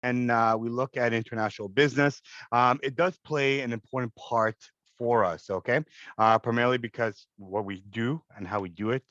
and we look at international business, it does play an important part for us, okay? Primarily because what we do and how we do it,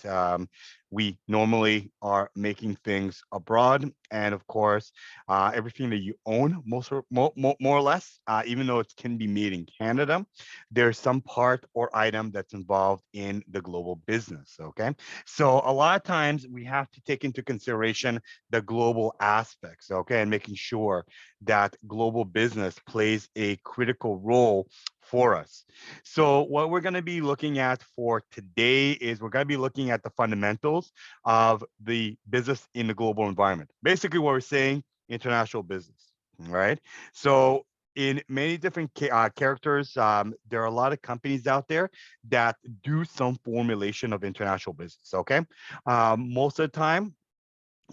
we normally are making things abroad. And of course, everything that you own, more or less, even though it can be made in Canada, there's some part or item that's involved in the global business, okay? So a lot of times we have to take into consideration the global aspects, okay, and making sure that global business plays a critical role for us. So what we're going to be looking at for today is we're going to be looking at the fundamentals of the business in the global environment. Basically what we're saying, international business, right? So in many different characters, there are a lot of companies out there that do some formulation of international business, okay? Most of the time,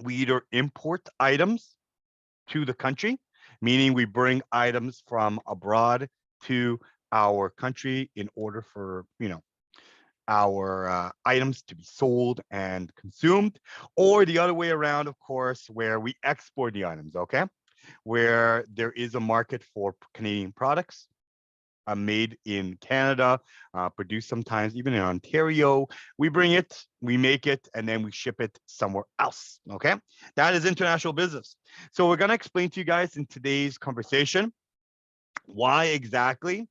we either import items to the country, meaning we bring items from abroad to our country in order for, our items to be sold and consumed, or the other way around, of course, where we export the items, okay? Where there is a market for Canadian products made in Canada, produced sometimes even in Ontario. We bring it, we make it, and then we ship it somewhere else, okay? That is international business. So we're gonna explain to you guys in today's conversation why exactly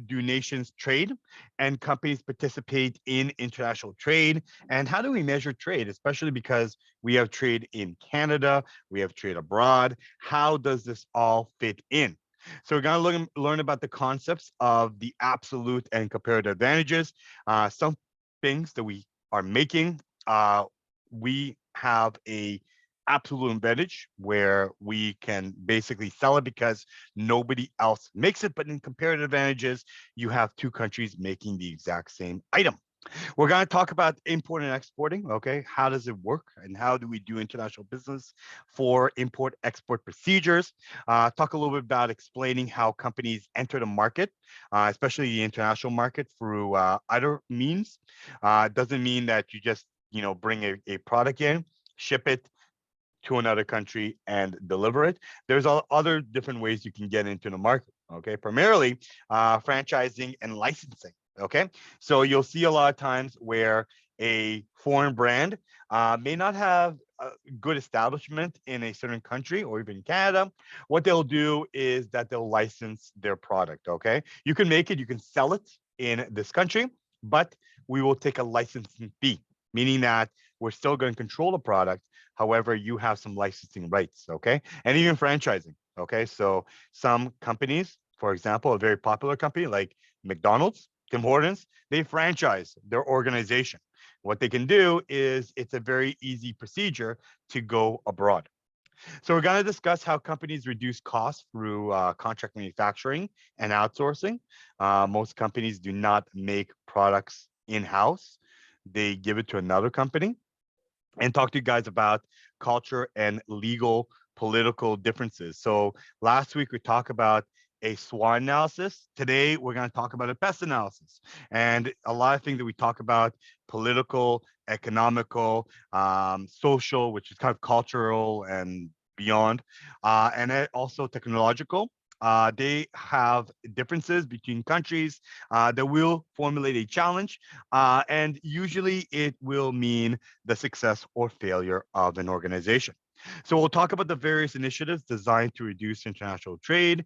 do nations trade and companies participate in international trade, and how do we measure trade, especially because we have trade in Canada, we have trade abroad. How does this all fit in? So we're going to learn about the concepts of the absolute and comparative advantages, some things that we are making. We have a absolute advantage where we can basically sell it because nobody else makes it. But in comparative advantages, you have two countries making the exact same item. We're going to talk about import and exporting. Okay, how does it work and how do we do international business for import export procedures? Talk a little bit about explaining how companies enter the market, especially the international market, through other means. It doesn't mean that you just bring a product in, ship it to another country and deliver it. There's other different ways you can get into the market, okay? Primarily franchising and licensing, okay? So you'll see a lot of times where a foreign brand may not have a good establishment in a certain country or even Canada. What they'll do is that they'll license their product, okay? You can make it, you can sell it in this country, but we will take a licensing fee, meaning that we're still going to control the product. However, you have some licensing rights, okay? And even franchising, okay? So some companies, for example, a very popular company like McDonald's, Tim Hortons, they franchise their organization. What they can do is it's a very easy procedure to go abroad. So we're going to discuss how companies reduce costs through contract manufacturing and outsourcing. Most companies do not make products in-house. They give it to another company, and talk to you guys about culture and legal political differences. So last week we talked about a SWOT analysis. Today we're going to talk about a PEST analysis, and a lot of things that we talk about: political, economical, social, which is kind of cultural and beyond, and then also technological. They have differences between countries that will formulate a challenge, and usually it will mean the success or failure of an organization. So we'll talk about the various initiatives designed to reduce international trade,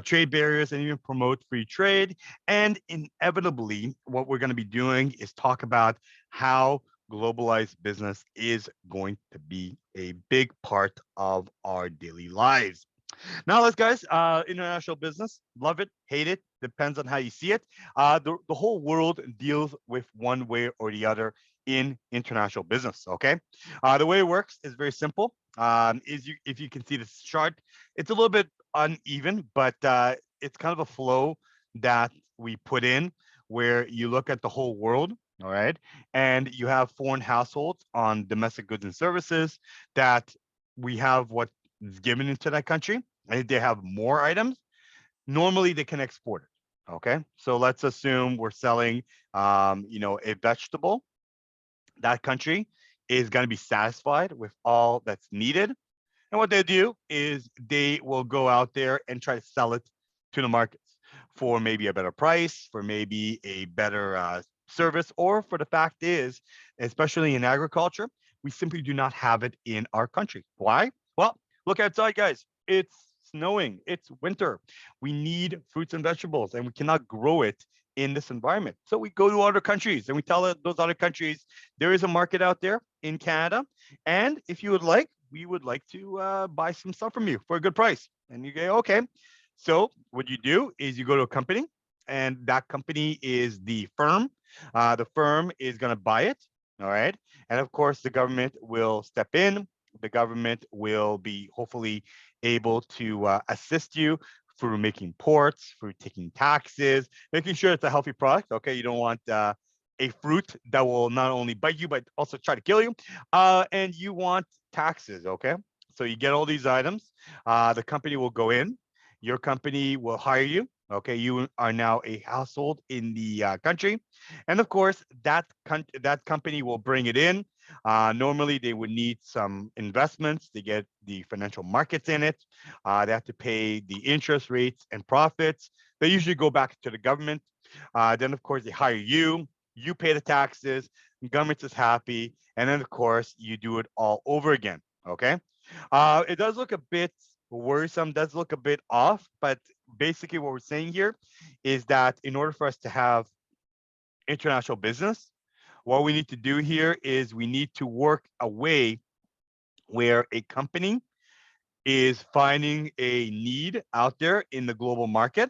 trade barriers, and even promote free trade. And inevitably, what we're going to be doing is talk about how globalized business is going to be a big part of our daily lives. Now, let's guys, international business, love it, hate it, depends on how you see it. The whole world deals with one way or the other in international business, okay? The way it works is very simple. If you can see this chart, it's a little bit uneven, but it's kind of a flow that we put in where you look at the whole world, all right? And you have foreign households on domestic goods and services that we have what is given into that country. And if they have more items, normally they can export it. Okay, so let's assume we're selling, a vegetable. That country is going to be satisfied with all that's needed. And what they do is they will go out there and try to sell it to the markets for maybe a better price, for maybe a better service, or for the fact is, especially in agriculture, we simply do not have it in our country. Why? Well, look outside, guys. It's snowing. It's winter. We need fruits and vegetables, and we cannot grow it in this environment. So we go to other countries and we tell those other countries there is a market out there in Canada, and if you would like, we would like to buy some stuff from you for a good price. And you go, okay. So what you do is you go to a company, and that company is the firm. The firm is going to buy it. All right. And of course, the government will step in. The government will be hopefully able to assist you through making ports, through taking taxes, making sure it's a healthy product. Okay. You don't want a fruit that will not only bite you, but also try to kill you. And you want taxes. Okay. So you get all these items. The company will go in. Your company will hire you. Okay, you are now a household in the country, and of course that company will bring it in. Normally, they would need some investments to get the financial markets in it. They have to pay the interest rates and profits. They usually go back to the government. Then, of course, they hire you. You pay the taxes. The government is happy, and then, of course, you do it all over again. Okay, it does look a bit worrisome, does look a bit off, but basically what we're saying here is that in order for us to have international business, what we need to do here is we need to work a way where a company is finding a need out there in the global market.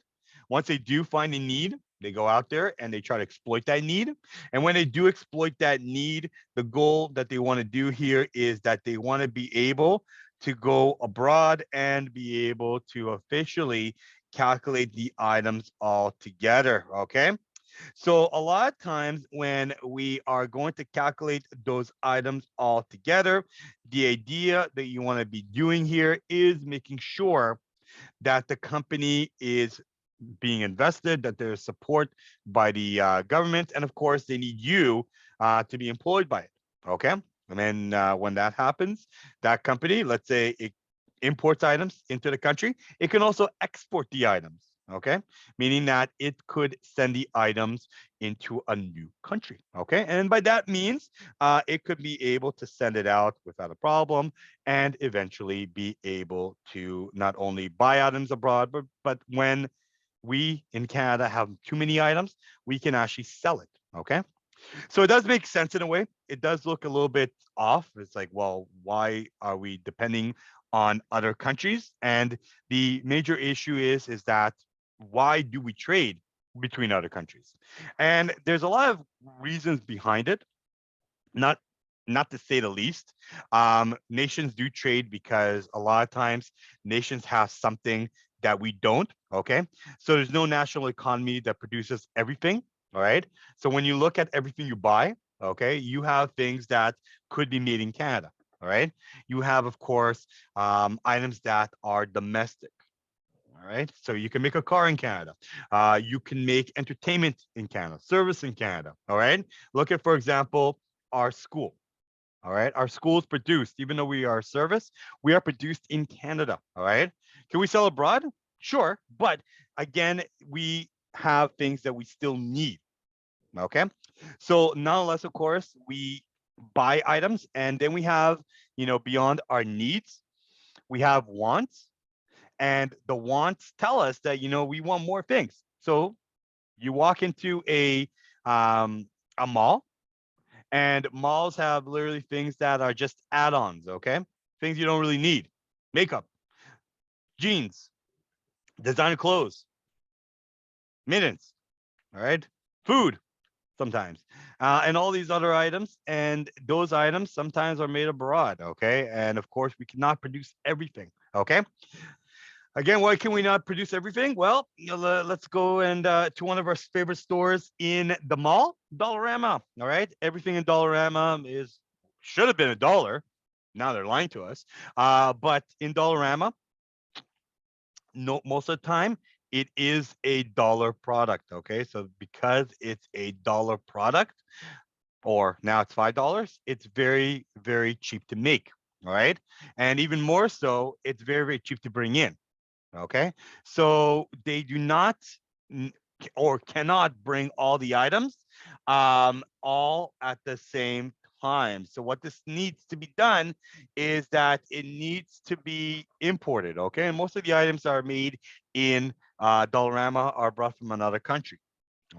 Once they do find a need, they go out there and they try to exploit that need. And when they do exploit that need, the goal that they want to do here is that they want to be able to go abroad and be able to officially calculate the items all together. Okay. So a lot of times when we are going to calculate those items all together, the idea that you want to be doing here is making sure that the company is being invested, that there's support by the government, and of course they need you to be employed by it. Okay, and then when that happens, that company, let's say it imports items into the country, it can also export the items. Okay, meaning that it could send the items into a new country. Okay, and by that means it could be able to send it out without a problem and eventually be able to not only buy items abroad, but when we in Canada have too many items, we can actually sell it. Okay. So it does make sense in a way. It does look a little bit off. It's like, well, why are we depending on other countries? And the major issue is that why do we trade between other countries? And there's a lot of reasons behind it. Not not to say the least. Nations do trade because a lot of times nations have something that we don't. Okay. So there's no national economy that produces everything. All right. So when you look at everything you buy, okay, you have things that could be made in Canada. All right. You have, of course, items that are domestic. All right. So you can make a car in Canada. You can make entertainment in Canada, service in Canada. All right. Look at, for example, our school. All right. Our school is produced, even though we are a service, we are produced in Canada. All right. Can we sell abroad? Sure. But again, we have things that we still need. Okay. So nonetheless, of course, we buy items and then we have, beyond our needs, we have wants. And the wants tell us that, we want more things. So you walk into a mall, and malls have literally things that are just add-ons, okay? Things you don't really need. Makeup, jeans, designer clothes, mittens, all right? Food sometimes, and all these other items. And those items sometimes are made abroad, okay? And of course, we cannot produce everything, okay? Again, why can we not produce everything? Well, let's go and to one of our favorite stores in the mall, Dollarama. All right, everything in Dollarama should have been $1. Now they're lying to us. But in Dollarama, no, most of the time it is a dollar product. Okay, so because it's a dollar product, or now it's $5, it's very, very cheap to make. all right? And even more so, it's very, very cheap to bring in, okay? So they do not or cannot bring all the items all at the same time. So what this needs to be done is that it needs to be imported, okay? And most of the items are made in Dollarama are brought from another country,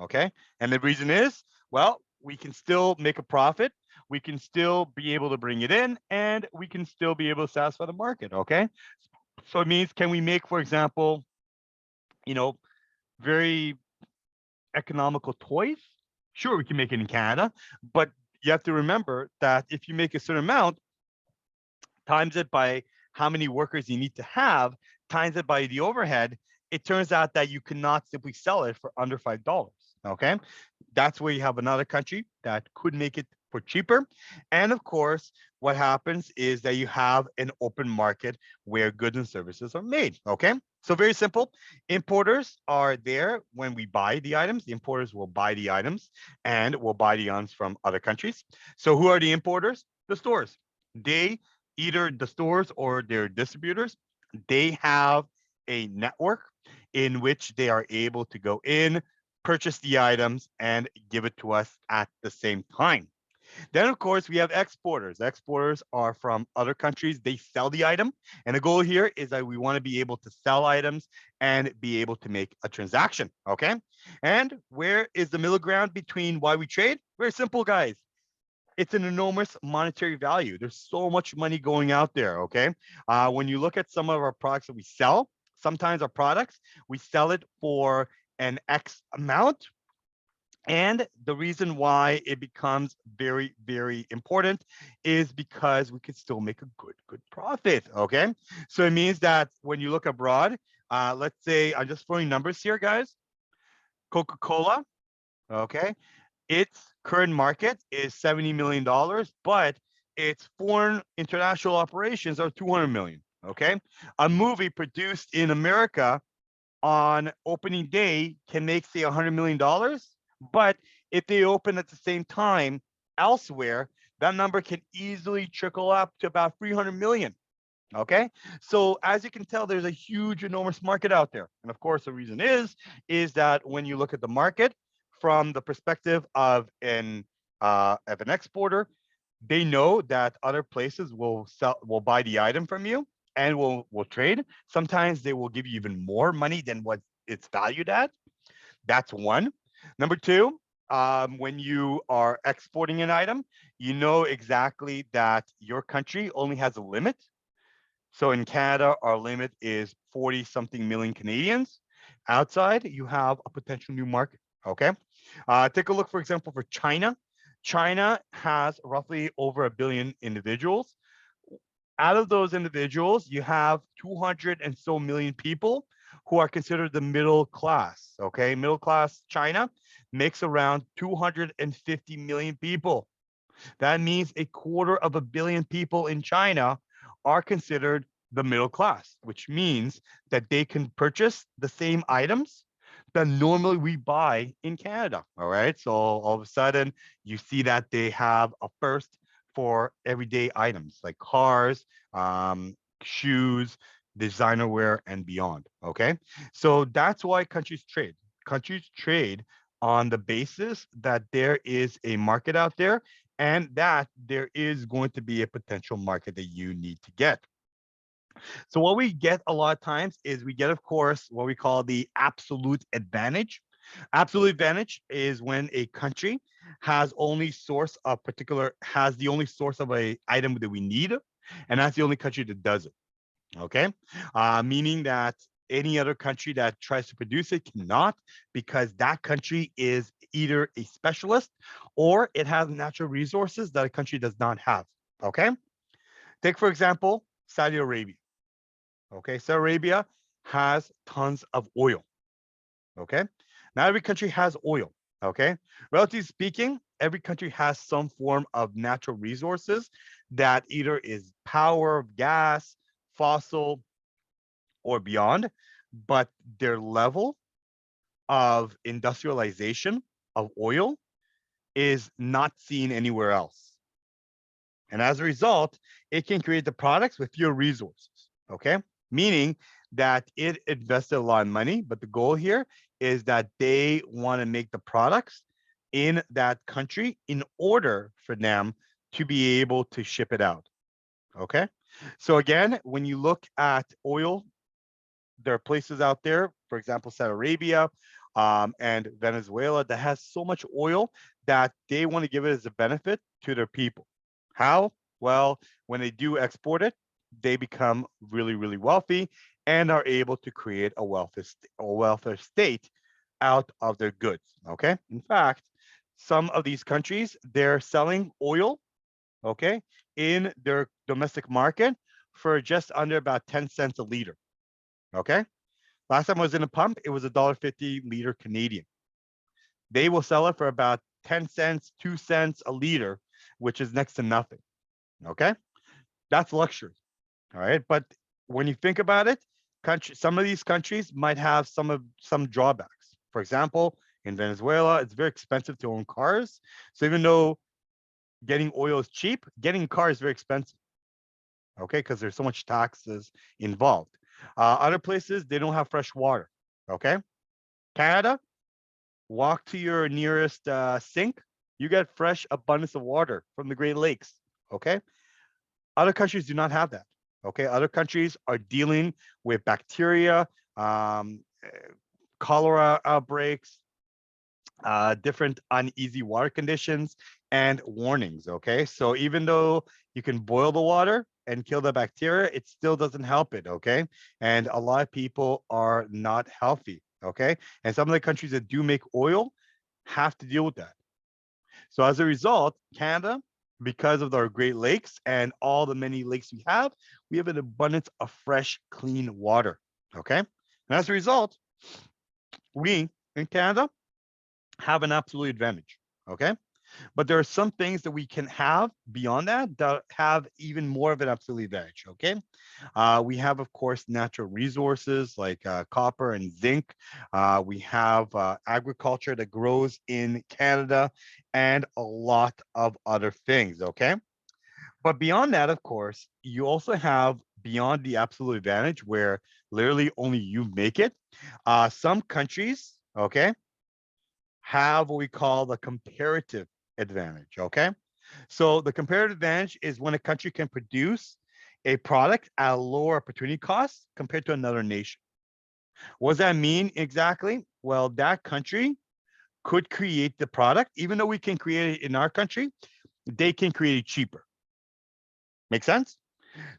okay? And the reason is, well, we can still make a profit, we can still be able to bring it in, and we can still be able to satisfy the market, okay? So it means, can we make, for example, you know, very economical toys? Sure, we can make it in Canada, but you have to remember that if you make a certain amount, times it by how many workers you need to have, times it by the overhead, it turns out that you cannot simply sell it for under $5. Okay. That's where you have another country that could make it for cheaper. And of course, what happens is that you have an open market where goods and services are made. Okay. So very simple. Importers are there when we buy the items. The importers will buy the items and will buy the items from other countries. So who are the importers? The stores. They, either the stores or their distributors, they have a network in which they are able to go in, purchase the items, and give it to us at the same time. Then, of course, we have exporters. Exporters are from other countries. They sell the item. And the goal here is that we want to be able to sell items and be able to make a transaction. Okay. And where is the middle ground between why we trade? Very simple, guys. It's an enormous monetary value. There's so much money going out there, okay? When you look at some of our products that we sell, sometimes our products, we sell it for an X amount. And the reason why it becomes very, very important is because we could still make a good profit, okay? So it means that when you look abroad, let's say, I'm just throwing numbers here, guys. Coca-Cola, okay? Its current market is $70 million, but its foreign international operations are 200 million. Okay. A movie produced in America on opening day can make, say, $100 million. But if they open at the same time elsewhere, that number can easily trickle up to about 300 million. Okay. So as you can tell, there's a huge, enormous market out there. And of course, the reason is that when you look at the market from the perspective of an exporter, they know that other places will buy the item from you and will trade. Sometimes they will give you even more money than what it's valued at. That's one. Number two, when you are exporting an item, you know exactly that your country only has a limit. So in Canada, our limit is 40 something million Canadians. Outside, you have a potential new market. Okay. Take a look, for example, for China. China has roughly over 1 billion individuals. Out of those individuals, you have 200 and so million people who are considered the middle class. Okay. Middle class China makes around 250 million people. That means 250 million people in China are considered the middle class, which means that they can purchase the same items that normally we buy in Canada. All right. So all of a sudden, you see that they have a first for everyday items like cars, shoes, designer wear, and beyond. Okay. So that's why countries trade. Countries trade on the basis that there is a market out there and that there is going to be a potential market that you need to get. So what we get a lot of times is we get, of course, what we call the absolute advantage. Absolute advantage is when a country has the only source of a item that we need, and that's the only country that does it. Okay, meaning that any other country that tries to produce it cannot, because that country is either a specialist or it has natural resources that a country does not have. Okay, take for example Saudi Arabia. Okay, Saudi Arabia has tons of oil. Okay, not every country has oil. Okay, relatively speaking, every country has some form of natural resources that either is power, gas, fossil, or beyond, but their level of industrialization of oil is not seen anywhere else. And as a result, it can create the products with fewer resources, okay? Meaning that it invested a lot of money, but the goal here is that they want to make the products in that country in order for them to be able to ship it out, okay? So again, when you look at oil, there are places out there, for example, Saudi Arabia and Venezuela, that has so much oil that they want to give it as a benefit to their people. How? Well, when they do export it, they become really, really wealthy and are able to create a welfare state out of their goods. Okay. In fact, some of these countries, they're selling oil, okay, in their domestic market for just under about 10 cents a liter. Okay. Last time I was in a pump, it was $1.50 liter Canadian. They will sell it for about 10 cents, 2 cents a liter, which is next to nothing. Okay. That's luxury. All right. But when you think about it, some of these countries might have some drawbacks. For example, in Venezuela, it's very expensive to own cars. So even though getting oil is cheap, getting a car is very expensive. Okay, because there's so much taxes involved. Other places, they don't have fresh water. Okay. Canada, walk to your nearest sink, you get fresh abundance of water from the Great Lakes. Okay. Other countries do not have that. Okay. Other countries are dealing with bacteria, cholera outbreaks, different uneasy water conditions, and warnings. Okay. So even though you can boil the water and kill the bacteria, it still doesn't help it. Okay. And a lot of people are not healthy. Okay. And some of the countries that do make oil have to deal with that. So as a result, Canada, because of our Great Lakes and all the many lakes we have an abundance of fresh, clean water. Okay. And as a result, we in Canada have an absolute advantage. Okay. But there are some things that we can have beyond that have even more of an absolute advantage. Okay. We have, of course, natural resources like copper and zinc. We have agriculture that grows in Canada and a lot of other things. Okay. But beyond that, of course, you also have beyond the absolute advantage where literally only you make it. Some countries, okay, have what we call the comparative advantage. Okay. So the comparative advantage is when a country can produce a product at a lower opportunity cost compared to another nation. What does that mean exactly? Well, that country could create the product, even though we can create it in our country, they can create it cheaper. Make sense?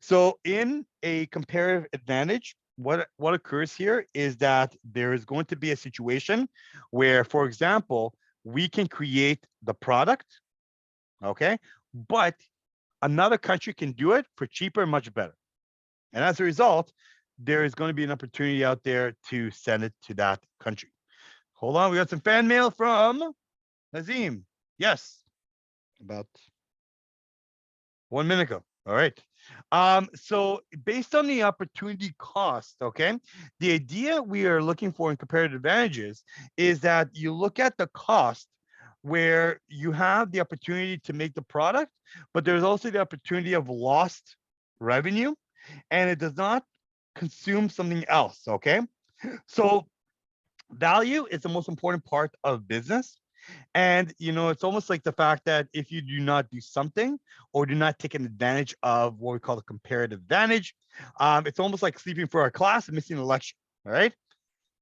So in a comparative advantage, what occurs here is that there is going to be a situation where, for example, we can create the product, okay, but another country can do it for cheaper and much better. And as a result, there is going to be an opportunity out there to send it to that country. Hold on, we got some fan mail from Nazim. Yes, about 1 minute ago. All right. So based on the opportunity cost, okay, the idea we are looking for in comparative advantages is that you look at the cost where you have the opportunity to make the product, but there's also the opportunity of lost revenue, and it does not consume something else. Okay. So value is the most important part of business. And, it's almost like the fact that if you do not do something or do not take an advantage of what we call the comparative advantage, it's almost like sleeping for a class and missing a lecture. All right.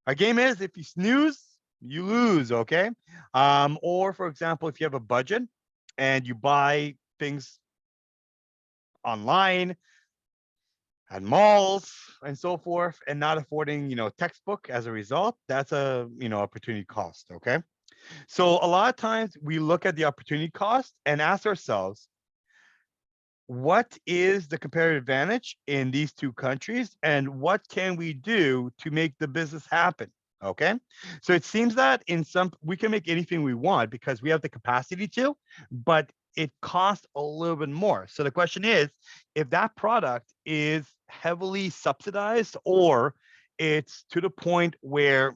Our game is if you snooze, you lose. Okay. Or, for example, if you have a budget and you buy things online at malls and so forth and not affording, textbook as a result, that's a, opportunity cost. Okay. So a lot of times we look at the opportunity cost and ask ourselves, what is the comparative advantage in these two countries and what can we do to make the business happen? Okay. So it seems that we can make anything we want because we have the capacity to, but it costs a little bit more. So the question is, if that product is heavily subsidized or it's to the point where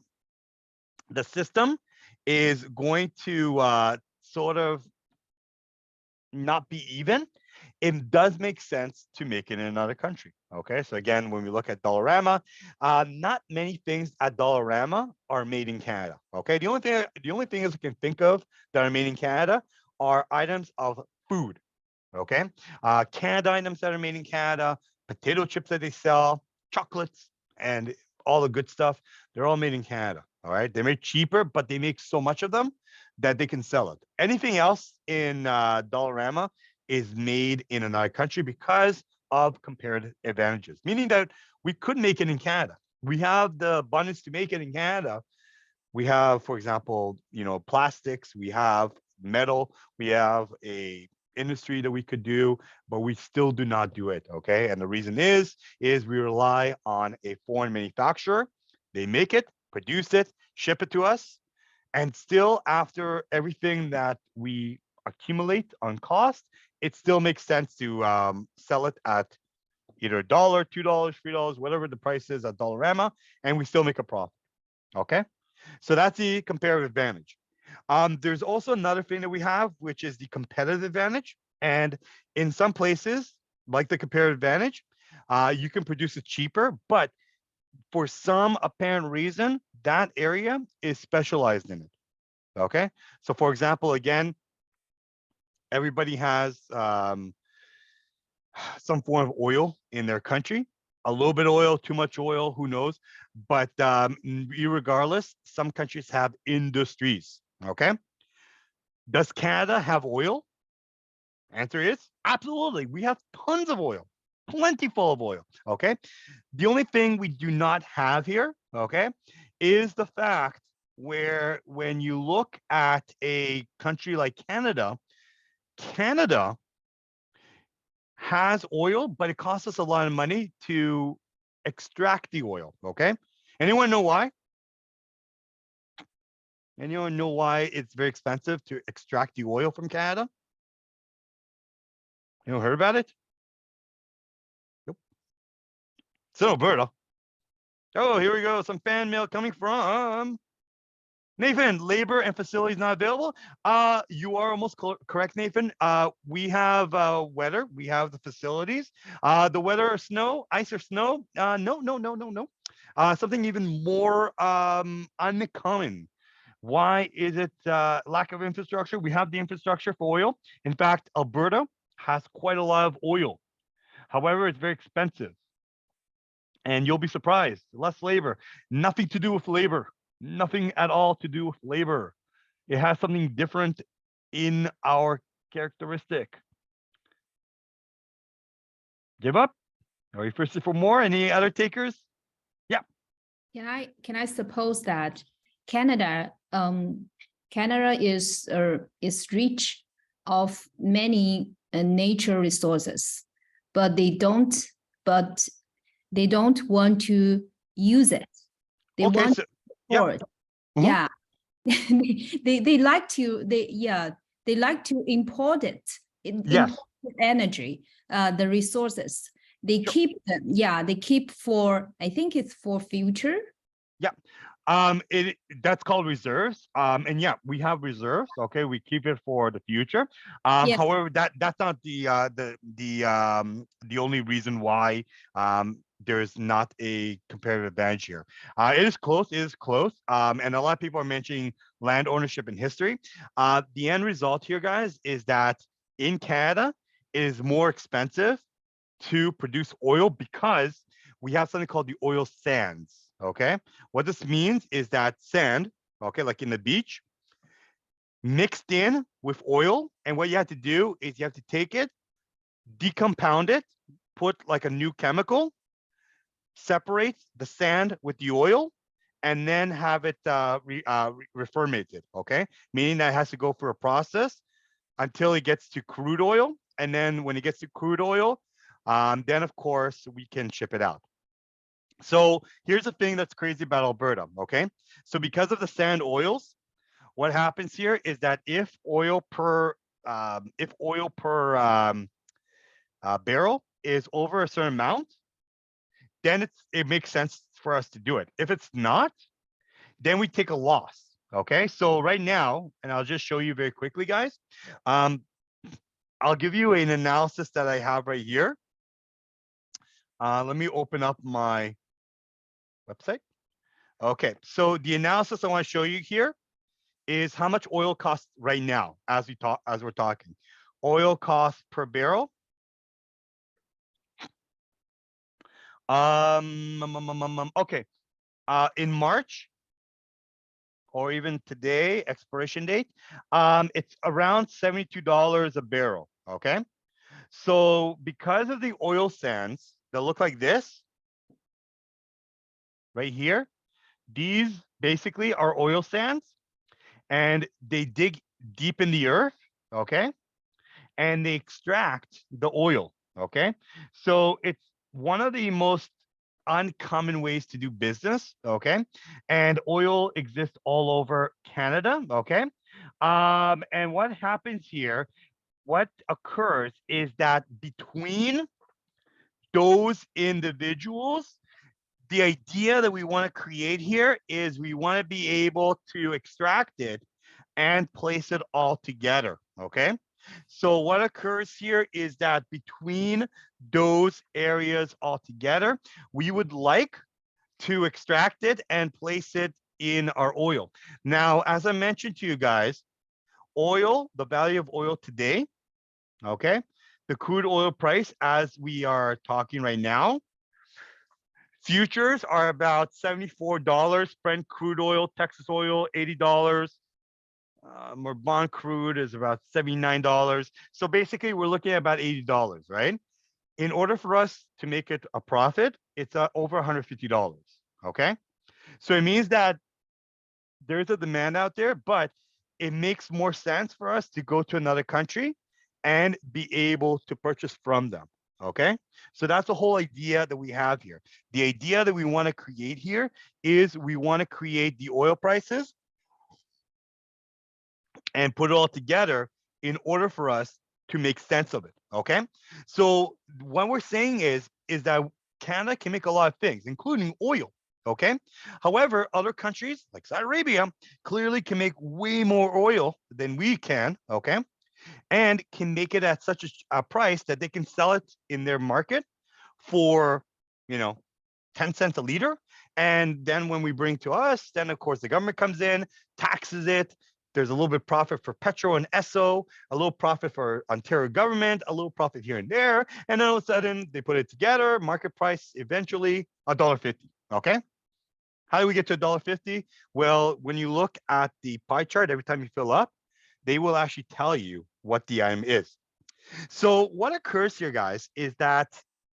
the system is going to sort of not be even, it does make sense to make it in another country. Okay, so again, when we look at Dollarama, not many things at Dollarama are made in Canada. Okay, the only thing is I can think of that are made in Canada are items of food. Okay, canned items that are made in Canada, potato chips that they sell, chocolates, and all the good stuff. They're all made in Canada. All right, they're made cheaper, but they make so much of them that they can sell it. Anything else in Dollarama is made in another country because of comparative advantages, meaning that we could make it in Canada. We have the abundance to make it in Canada. We have, for example, plastics, we have metal, we have a industry that we could do, but we still do not do it. Okay. And the reason is we rely on a foreign manufacturer. They make it, produce it, ship it to us. And still, after everything that we accumulate on cost, it still makes sense to sell it at either a dollar, $2, $3, whatever the price is at Dollarama, and we still make a profit. Okay. So that's the comparative advantage. There's also another thing that we have, which is the competitive advantage. And in some places, like the comparative advantage, you can produce it cheaper, but for some apparent reason, that area is specialized in it. Okay. So for example, again, everybody has some form of oil in their country. A little bit of oil, too much oil, who knows? But regardless, some countries have industries. Okay. Does Canada have oil? Answer is absolutely. We have tons of oil, plentiful of oil. Okay. The only thing we do not have here, okay, is the fact where when you look at a country like Canada, Canada has oil, but it costs us a lot of money to extract the oil. Okay. Anyone know why? Anyone know why it's very expensive to extract the oil from Canada? You heard about it? Nope. It's in Alberta. Oh, here we go. Some fan mail coming from Nathan. Labor and facilities not available. You are almost correct, Nathan. We have weather. We have the facilities. The weather or snow, ice or snow. No, no, no, no, no. Something even more uncommon. Why is it lack of infrastructure? We have the infrastructure for oil. In fact, Alberta has quite a lot of oil. However, it's very expensive. And you'll be surprised. Less labor. Nothing to do with labor. Nothing at all to do with labor. It has something different in our characteristic. Give up? Are you thirsty for more? Any other takers? Yeah. Can I suppose that Canada is rich of many nature resources, but they don't want to use it. They Okay, want so, to export. Mhm. Yeah. they like to import it. Yes. Import energy, the resources. They Sure. keep them. Yeah, they keep for, I think it's for future. Yeah. That's called reserves. And yeah, we have reserves. Okay, we keep it for the future. Yeah. However, that's not the only reason why there's not a comparative advantage here. It is close. It is close. And a lot of people are mentioning land ownership and history. The end result here, guys, is that in Canada, it is more expensive to produce oil because we have something called the oil sands. Okay. What this means is that sand, okay, like in the beach, mixed in with oil. And what you have to do is you have to take it, decompound it, put like a new chemical, separate the sand with the oil, and then have it reformated. Okay. Meaning that it has to go through a process until it gets to crude oil. And then when it gets to crude oil, then of course we can ship it out. So here's the thing that's crazy about Alberta, okay? So because of the sand oils, what happens here is that if oil per barrel is over a certain amount, then it makes sense for us to do it. If it's not, then we take a loss. Okay, so right now, and I'll just show you very quickly, guys. I'll give you an analysis that I have right here. Let me open up my website. Okay, so the analysis I want to show you here is how much oil costs right now as we're talking. Oil costs per barrel. Okay. In March or even today, expiration date, it's around $72 a barrel. Okay. So because of the oil sands that look like this right here, these basically are oil sands and they dig deep in the earth. Okay. And they extract the oil. Okay. So it's one of the most uncommon ways to do business. Okay. And oil exists all over Canada. Okay. And what happens here, what occurs is that between those individuals, the idea that we want to create here is we want to be able to extract it and place it all together. Okay. So what occurs here is that between those areas all together, we would like to extract it and place it in our oil. Now, as I mentioned to you guys, oil, the value of oil today, okay, the crude oil price as we are talking right now, futures are about $74, Brent crude oil, Texas oil, $80. Bond crude is about $79. So basically, we're looking at about $80, right? In order for us to make it a profit, it's over $150. Okay. So it means that there's a demand out there, but it makes more sense for us to go to another country and be able to purchase from them. Okay. So that's the whole idea that we have here. The idea that we want to create here is we want to create the oil prices and put it all together in order for us to make sense of it. Okay. So what we're saying is that Canada can make a lot of things, including oil. Okay. However, other countries like Saudi Arabia clearly can make way more oil than we can. Okay. And can make it at such a price that they can sell it in their market for, 10 cents a liter. And then when we bring to us, then of course the government comes in, taxes it. There's a little bit of profit for Petro and Esso, a little profit for Ontario government, a little profit here and there. And then all of a sudden they put it together, market price eventually $1.50. Okay. How do we get to $1.50? Well, when you look at the pie chart, every time you fill up, they will actually tell you what the item is. So what occurs here, guys, is that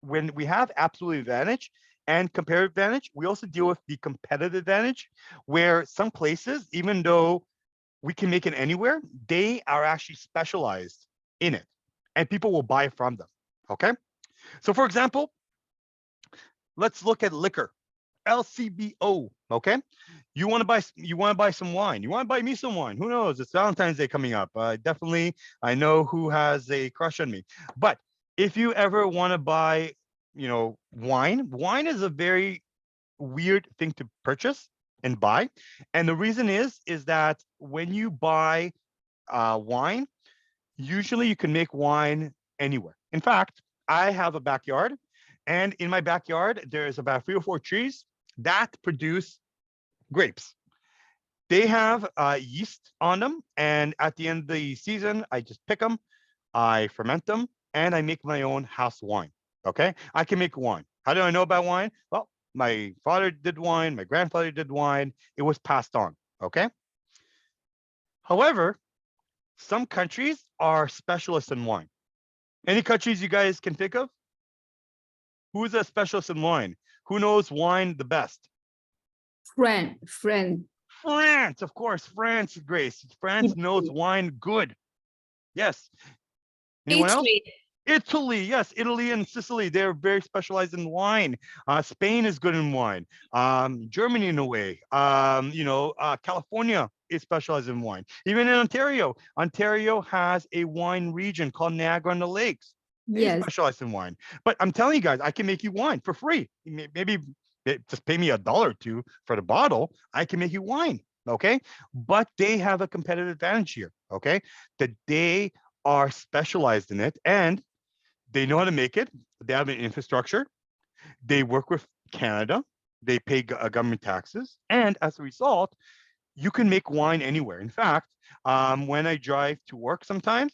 when we have absolute advantage and comparative advantage, we also deal with the competitive advantage, where some places, even though we can make it anywhere, they are actually specialized in it and people will buy from them. Okay. So for example, let's look at liquor. LCBO. Okay. You want to buy some wine. You want to buy me some wine. Who knows? It's Valentine's Day coming up. I know who has a crush on me. But if you ever want to buy, wine is a very weird thing to purchase and buy. And the reason is that when you buy wine, usually you can make wine anywhere. In fact, I have a backyard, and in my backyard, there's about 3 or 4 trees that produce grapes. They have yeast on them, and at the end of the season, I just pick them, I ferment them, and I make my own house wine. Okay, I can make wine. How do I know about wine? Well, my father did wine, my grandfather did wine. It was passed on. Okay. However, some countries are specialists in wine. Any countries you guys can think of? Who's a specialist in wine? Who knows wine the best? Friend. France, of course. France, Grace. France knows wine good. Yes. Anyone else? Italy, yes, Italy and Sicily, they're very specialized in wine. Spain is good in wine. Germany in a way. California is specialized in wine. Even in Ontario has a wine region called Niagara on the Lakes. They specialize in wine. But I'm telling you guys, I can make you wine for free. Maybe just pay me $1 or $2 for the bottle. I can make you wine. Okay. But they have a competitive advantage here. Okay. That they are specialized in it, and they know how to make it. They have an infrastructure. They work with Canada. They pay government taxes, and as a result, you can make wine anywhere. In fact, when I drive to work sometimes,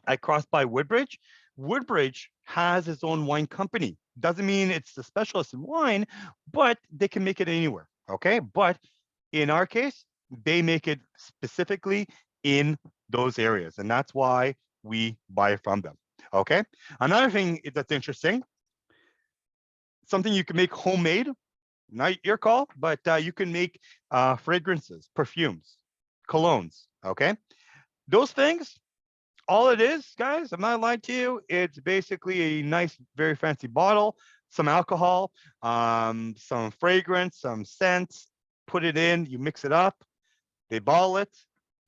I cross by Woodbridge. Woodbridge has its own wine company. Doesn't mean it's the specialist in wine, but they can make it anywhere. Okay. But in our case, they make it specifically in those areas. And that's why we buy from them. Okay. Another thing that's interesting, something you can make homemade, not your call, but you can make fragrances, perfumes, colognes. Okay. Those things, all it is, guys, I'm not lying to you. It's basically a nice, very fancy bottle, some alcohol, some fragrance, some scents, put it in, you mix it up, they bottle it,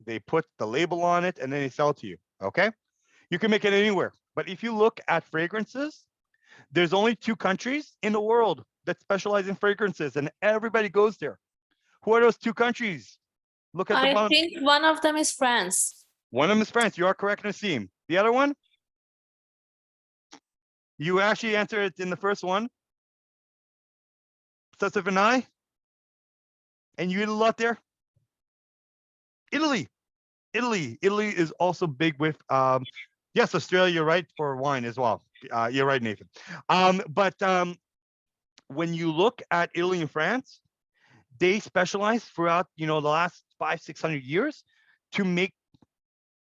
they put the label on it, and then they sell it to you. Okay. You can make it anywhere. But if you look at fragrances, there's only 2 countries in the world that specialize in fragrances, and everybody goes there. Who are those 2 countries? Look at the I bottom. think one of them is France. One of them is France. You are correct, Nassim. The other one? You actually answered it in the first one. Starts with an I. And you eat a lot there? Italy. Italy is also big with, yes, Australia, you're right, for wine as well. You're right, Nathan. But when you look at Italy and France, they specialize throughout, the last 500-600 years to make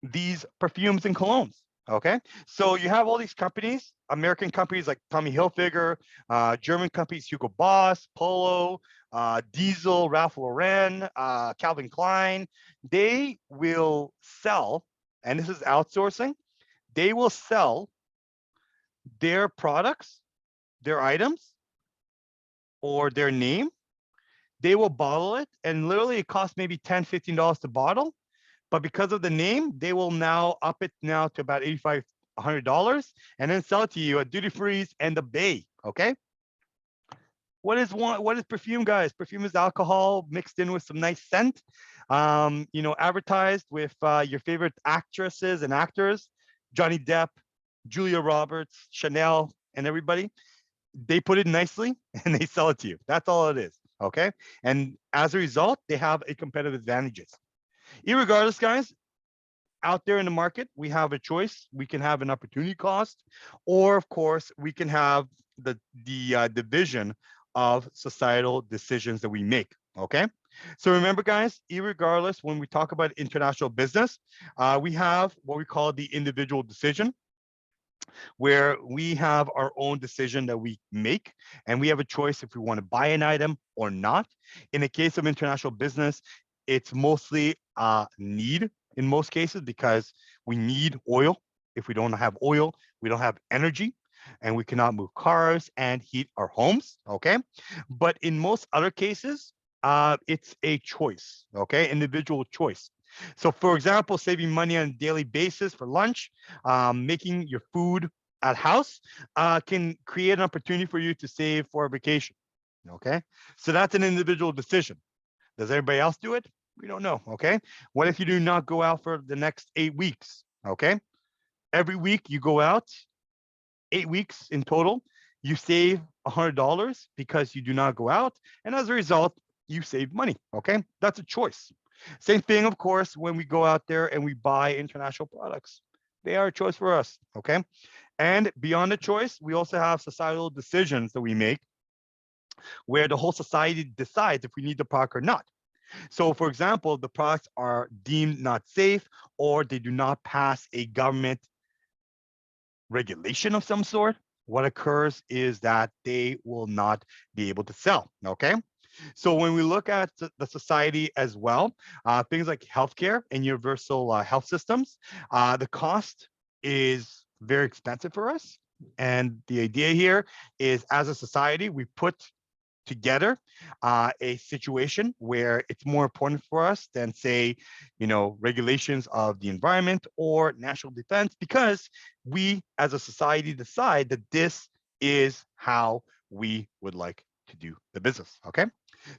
these perfumes and colognes. Okay, so you have all these companies, American companies like Tommy Hilfiger, German companies Hugo Boss, Polo, Diesel, Ralph Lauren, Calvin Klein. They will sell, and this is outsourcing, they will sell their products, their items, or their name. They will bottle it, and literally it costs maybe $10, $15 to bottle. But because of the name, they will now up it now to about $85, $100, and then sell it to you at duty frees and the Bay. Okay. What is perfume, guys? Perfume is alcohol mixed in with some nice scent. Advertised with your favorite actresses and actors, Johnny Depp, Julia Roberts, Chanel, and everybody. They put it nicely and they sell it to you. That's all it is. Okay. And as a result, they have a competitive advantages. Irregardless, guys, out there in the market, we have a choice. We can have an opportunity cost, or of course, we can have the division of societal decisions that we make. Okay. So remember, guys, irregardless, when we talk about international business, we have what we call the individual decision, where we have our own decision that we make, and we have a choice if we want to buy an item or not. In the case of international business, it's mostly need in most cases, because we need oil. If we don't have oil, we don't have energy, and we cannot move cars and heat our homes. Okay. But in most other cases, it's a choice. Okay. Individual choice. So for example, saving money on a daily basis for lunch, making your food at house can create an opportunity for you to save for a vacation. Okay. So that's an individual decision. Does everybody else do it? We don't know. Okay. What if you do not go out for the next 8 weeks? Okay. Every week you go out, 8 weeks in total, you save $100 because you do not go out. And as a result, you save money. Okay. That's a choice. Same thing, of course, when we go out there and we buy international products. They are a choice for us. Okay. And beyond the choice, we also have societal decisions that we make where the whole society decides if we need the product or not. So for example, the products are deemed not safe, or they do not pass a government regulation of some sort. What occurs is that they will not be able to sell. Okay. So when we look at the society as well, things like healthcare and universal health systems, the cost is very expensive for us. And the idea here is, as a society, we put together a situation where it's more important for us than, say, regulations of the environment or national defense, because we as a society decide that this is how we would like to do the business. Okay.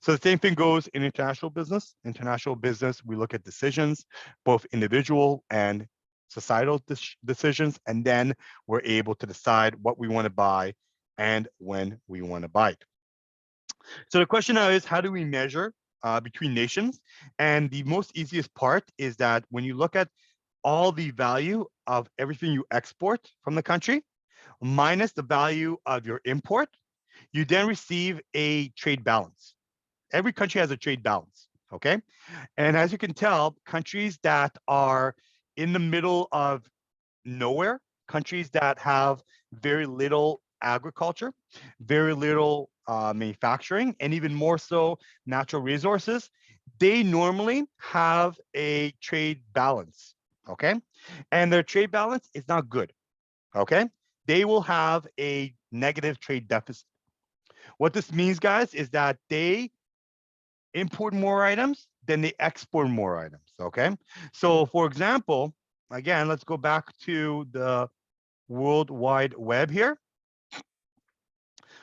So the same thing goes in international business. International business, we look at decisions, both individual and societal decisions, and then we're able to decide what we want to buy and when we want to buy it. So the question now is, how do we measure between nations? And the most easiest part is that when you look at all the value of everything you export from the country, minus the value of your import, you then receive a trade balance. Every country has a trade balance, okay? And as you can tell, countries that are in the middle of nowhere, countries that have very little agriculture, very little manufacturing, and even more so natural resources, they normally have a trade balance, okay? And their trade balance is not good, okay? They will have a negative trade deficit. What this means, guys, is that they import more items than they export more items, okay? So for example, again, let's go back to the World Wide Web here.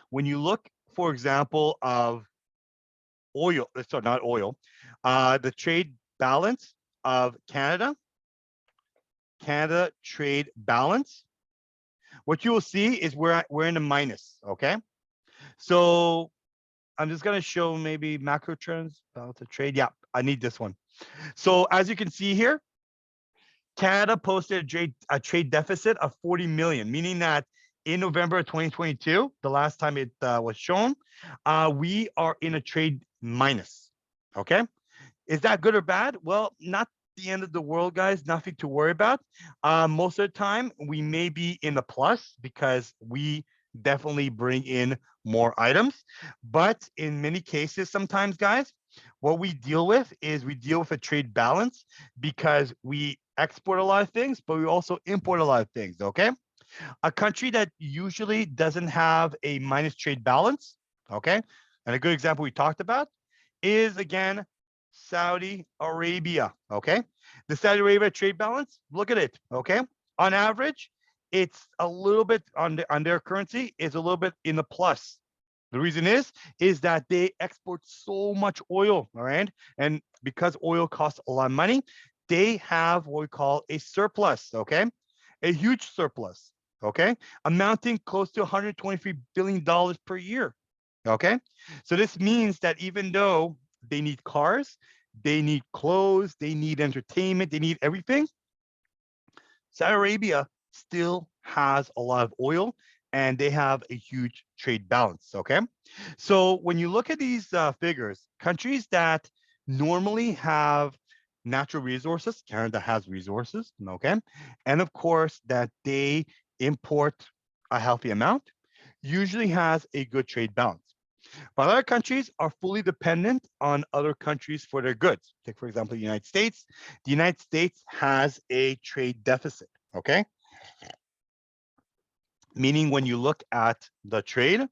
When you look, for example, of oil, sorry, not oil, the trade balance of Canada trade balance, what you will see is we're in a minus, okay? So I'm just gonna show maybe macro trends about the trade. Yeah, I need this one. So as you can see here, Canada posted a trade deficit of 40 million, meaning that in November of 2022, the last time it was shown, we are in a trade minus, okay? Is that good or bad? Well, not the end of the world, guys, nothing to worry about. Most of the time, we may be in the plus because we definitely bring in more items. But in many cases, sometimes, guys, what we deal with is we deal with a trade balance because we export a lot of things, but we also import a lot of things, okay? A country that usually doesn't have a minus trade balance, okay? And a good example we talked about is, again, Saudi Arabia, okay? The Saudi Arabia trade balance, look at it, okay? On average, it's a little bit on their currency, is a little bit in the plus. The reason is that they export so much oil, all right? And because oil costs a lot of money, they have what we call a surplus, okay? A huge surplus, okay? Amounting close to $123 billion per year, okay? So this means that even though they need cars, they need clothes, they need entertainment, they need everything, Saudi Arabia still has a lot of oil and they have a huge trade balance, okay? So when you look at these figures, countries that normally have natural resources, Canada has resources, okay? And of course that they import a healthy amount, usually has a good trade balance. But other countries are fully dependent on other countries for their goods. Take, for example, the United States. The United States has a trade deficit, okay? Meaning when you look at the trade,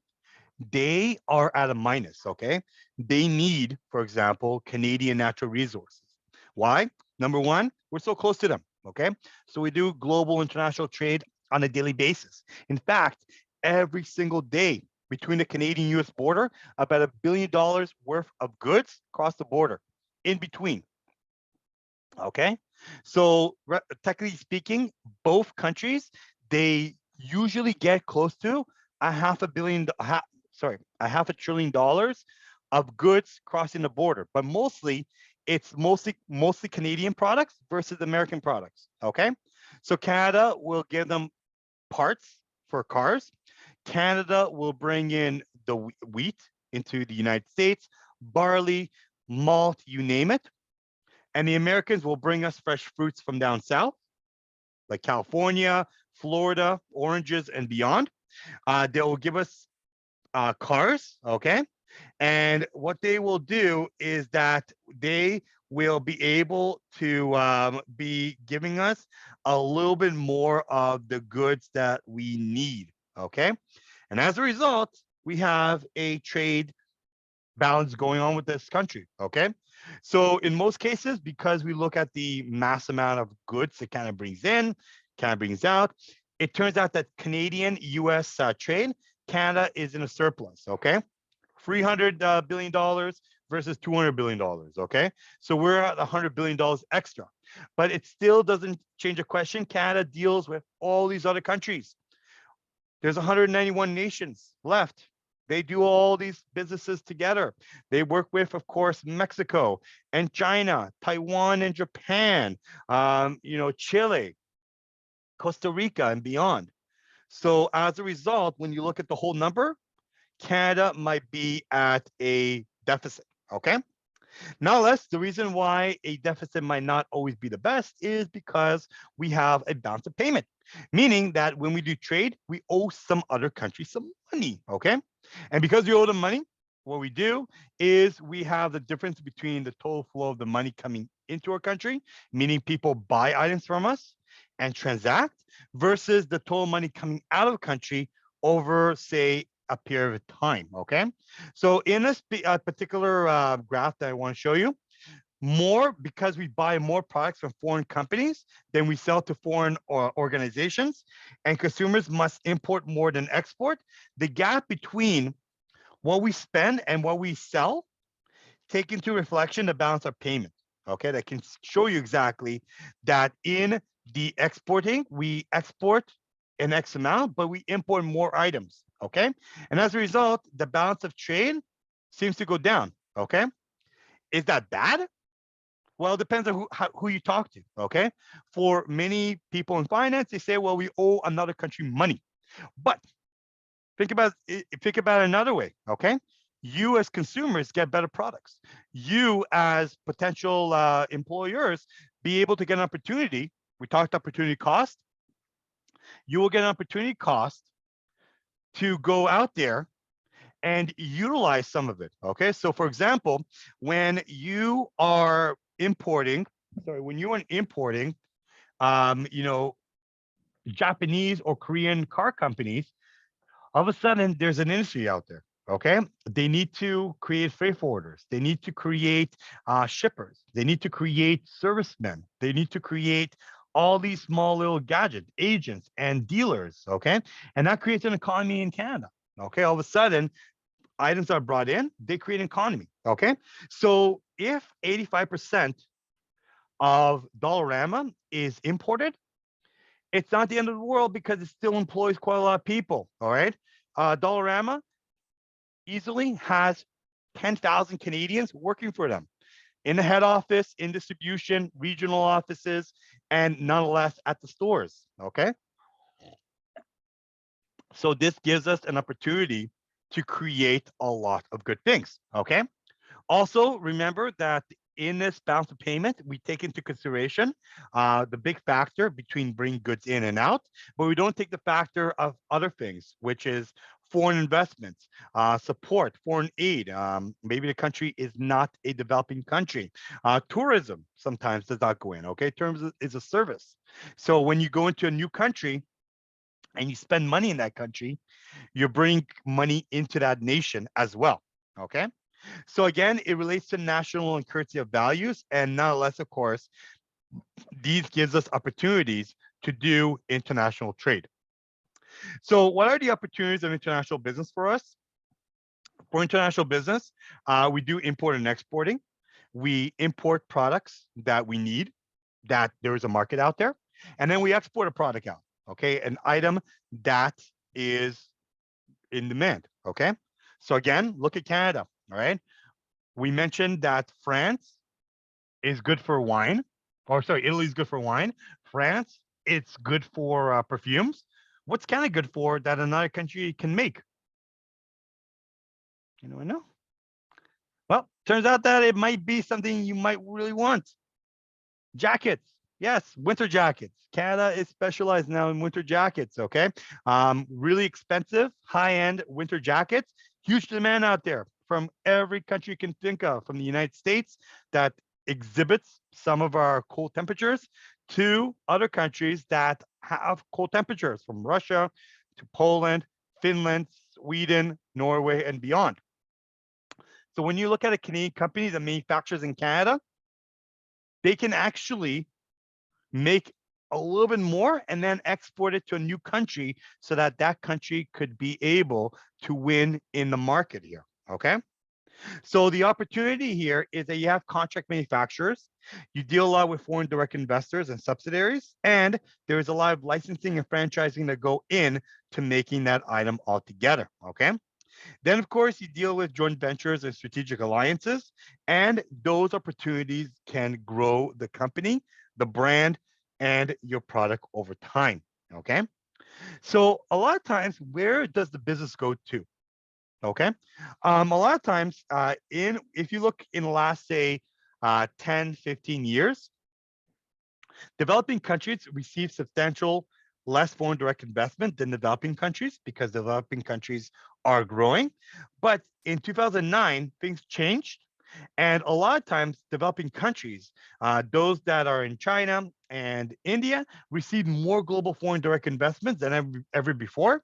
they are at a minus, okay? They need, for example, Canadian natural resources. Why? Number one, we're so close to them, okay? So we do global international trade on a daily basis. In fact, every single day between the Canadian-US border, about $1 billion worth of goods cross the border in between, okay? So technically speaking, both countries, they usually get close to a half a $500 billion of goods crossing the border, but mostly it's mostly Canadian products versus American products, okay? So Canada will give them parts for cars. Canada will bring in the wheat into the United States, barley, malt, you name it. And the Americans will bring us fresh fruits from down south, like California, Florida, oranges, and beyond. They will give us cars, okay? And what they will do is that they will be able to be giving us a little bit more of the goods that we need, okay? And as a result, we have a trade balance going on with this country, okay? So in most cases, because we look at the mass amount of goods it kind of brings in, kind of brings out, it turns out that Canadian-US trade, Canada is in a surplus, okay? $300 billion versus $200 billion, okay? So we're at $100 billion extra. but it still doesn't change the question. Canada deals with all these other countries. There's 191 nations left. They do all these businesses together. They work with, of course, Mexico and China, Taiwan and Japan, Chile, Costa Rica, and beyond. So as a result, when you look at the whole number, Canada might be at a deficit, okay? Nonetheless, the reason why a deficit might not always be the best is because we have a balance of payment, meaning that when we do trade, we owe some other country some money, okay? And because we owe them money, what we do is we have the difference between the total flow of the money coming into our country, meaning people buy items from us and transact, versus the total money coming out of the country over, say, a period of time, okay? So in this particular graph that I want to show you, more because we buy more products from foreign companies than we sell to foreign organizations, and consumers must import more than export, the gap between what we spend and what we sell take into reflection the balance of payment, okay? That can show you exactly that in the exporting, we export an X amount, but we import more items, okay? And as a result, the balance of trade seems to go down, okay? Is that bad? Well, it depends on who you talk to, okay? For many people in finance, they say, well, we owe another country money. But think about it another way, okay? You as consumers get better products. You as potential employers be able to get an opportunity. We talked opportunity cost. You will get an opportunity cost to go out there and utilize some of it, okay? So for example, when you are importing, Japanese or Korean car companies, all of a sudden there's an industry out there, okay? They need to create freight forwarders. They need to create shippers. They need to create servicemen. They need to create all these small little gadget agents and dealers, okay? And that creates an economy in Canada, okay? All of a sudden, items are brought in, they create an economy, okay? So if 85% of Dollarama is imported, it's not the end of the world because it still employs quite a lot of people, all right? Dollarama easily has 10,000 Canadians working for them in the head office, in distribution, regional offices, and nonetheless at the stores, okay? So this gives us an opportunity to create a lot of good things, okay? Also, remember that in this balance of payment, we take into consideration the big factor between bringing goods in and out, but we don't take the factor of other things, which is foreign investments, support, foreign aid. Maybe the country is not a developing country. Tourism sometimes does not go in, okay? Tourism is a service. So when you go into a new country and you spend money in that country, you bring money into that nation as well, okay? So again, it relates to national and currency of values, and nonetheless, of course, these gives us opportunities to do international trade. So what are the opportunities of international business for us? For international business, we do import and exporting. We import products that we need, that there is a market out there, and then we export a product out, okay? An item that is in demand, okay? So again, look at Canada, all right? We mentioned that France is good for wine, or sorry, Italy is good for wine. France, it's good for perfumes. What's Canada good for that another country can make? Anyone know? Well, turns out that it might be something you might really want. Jackets. Yes, winter jackets. Canada is specialized now in winter jackets, okay? Really expensive, high-end winter jackets. Huge demand out there from every country you can think of, from the United States that exhibits some of our cold temperatures to other countries that have cold temperatures, from Russia to Poland, Finland, Sweden, Norway, and beyond. So when you look at a Canadian company that manufactures in Canada, they can actually make a little bit more and then export it to a new country so that that country could be able to win in the market here, okay? So the opportunity here is that you have contract manufacturers, you deal a lot with foreign direct investors and subsidiaries, and there's a lot of licensing and franchising that go in to making that item altogether, okay? Then, of course, you deal with joint ventures and strategic alliances, and those opportunities can grow the company, the brand, and your product over time, okay? So a lot of times, where does the business go to? Okay. A lot of times, if you look in the last, say, 10, 15 years, developing countries receive substantial less foreign direct investment than developing countries because developing countries are growing. But in 2009, things changed. And a lot of times, developing countries, those that are in China and India, receive more global foreign direct investments than ever before.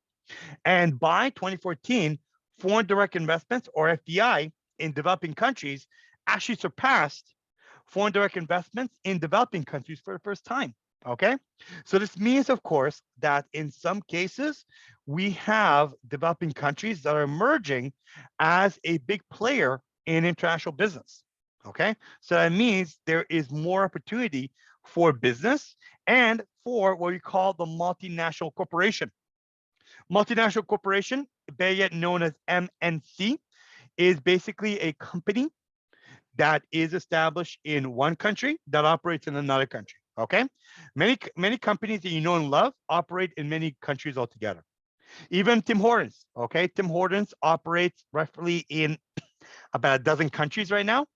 And by 2014, foreign direct investments, or FDI, in developing countries actually surpassed foreign direct investments in developing countries for the first time. Okay. So this means, of course, that in some cases, we have developing countries that are emerging as a big player in international business. Okay. So that means there is more opportunity for business and for what we call the multinational corporation. Multinational corporation, better yet known as MNC, is basically a company that is established in one country that operates in another country. Okay, many companies that you know and love operate in many countries altogether. Even Tim Hortons. Okay, Tim Hortons operates roughly in about a dozen countries right now,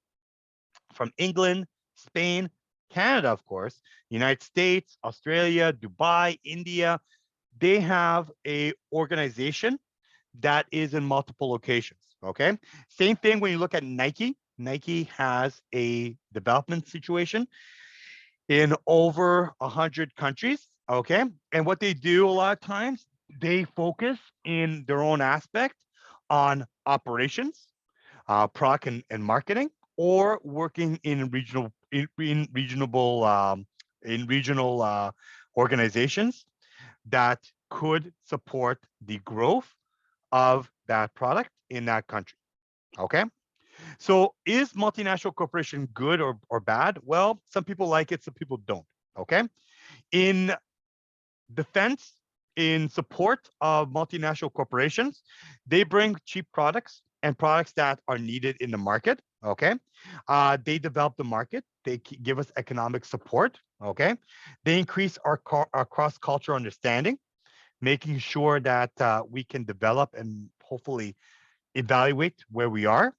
from England, Spain, Canada, of course, United States, Australia, Dubai, India. They have a organization that is in multiple locations. Okay. Same thing when you look at Nike. Nike has a development situation in over 100 countries. Okay. And what they do a lot of times, they focus in their own aspect on operations, product and marketing, or working in regional organizations that could support the growth of that product in that country. Okay. So is multinational corporation good or bad? Well, some people like it, some people don't. Okay. In defense, in support of multinational corporations, they bring cheap products and products that are needed in the market. Okay. They develop the market. They give us economic support. Okay. They increase our cross-cultural understanding, making sure that we can develop and hopefully evaluate where we are.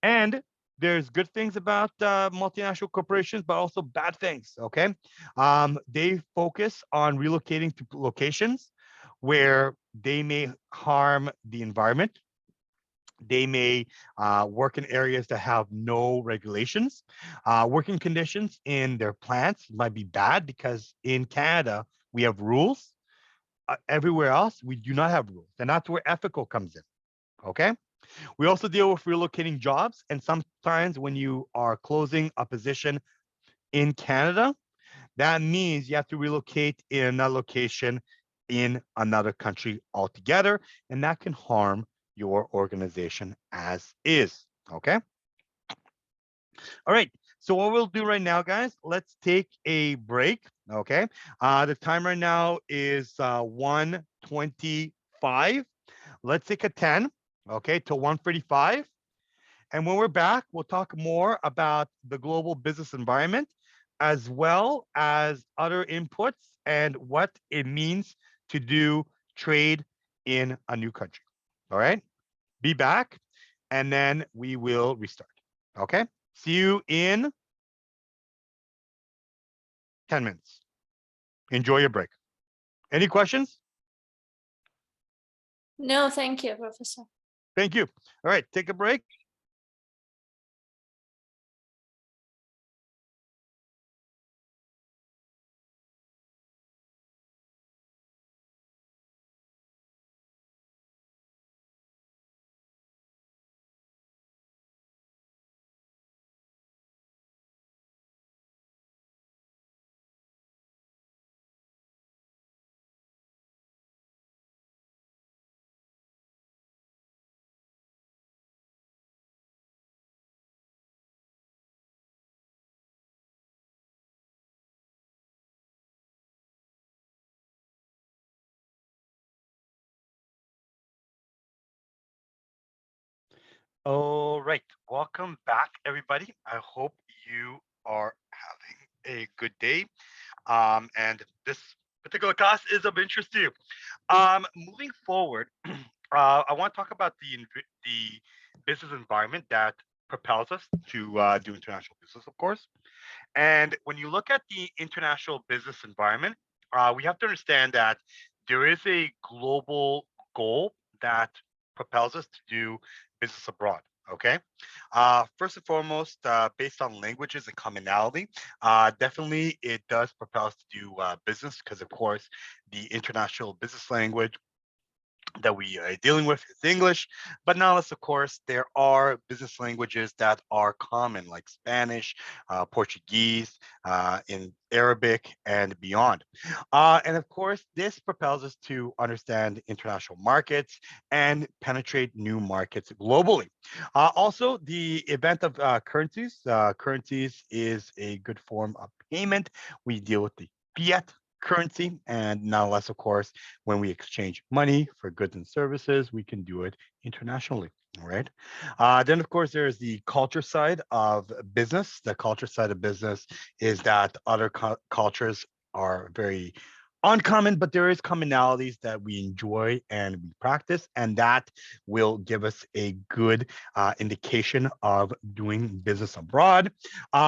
And there's good things about multinational corporations, but also bad things. Okay. They focus on relocating to locations where they may harm the environment. They may work in areas that have no regulations. Working conditions in their plants might be bad because in Canada, we have rules. Everywhere else, we do not have rules. And that's where ethical comes in. Okay. We also deal with relocating jobs. And sometimes when you are closing a position in Canada, that means you have to relocate in another location in another country altogether. And that can harm your organization as is. Okay. All right. So what we'll do right now, guys, let's take a break. Okay. The time right now is 1:25. Let's take a 10, okay, to 1:35. And when we're back, we'll talk more about the global business environment, as well as other inputs and what it means to do trade in a new country. All right. Be back, and then we will restart. Okay. See you in 10 minutes. Enjoy your break. Any questions? No, thank you, Professor. Thank you. All right. Take a break. All right, welcome back, everybody. I hope you are having a good day. And this particular class is of interest to you. Moving forward, I want to talk about the business environment that propels us to do international business, of course. And when you look at the international business environment, we have to understand that there is a global goal that propels us to do business abroad. Okay. First and foremost, based on languages and commonality, definitely it does propel us to do business because, of course, the international business language that we are dealing with is English, but now, of course, there are business languages that are common, like Spanish, Portuguese, in Arabic, and beyond. And of course, this propels us to understand international markets and penetrate new markets globally. Also, the event of currencies. Currencies is a good form of payment. We deal with the fiat currency, and not less, of course, when we exchange money for goods and services, we can do it internationally. All right. Then, of course, there's the culture side of business. The culture side of business is that other cultures are very uncommon, but there is commonalities that we enjoy and we practice, and that will give us a good indication of doing business abroad.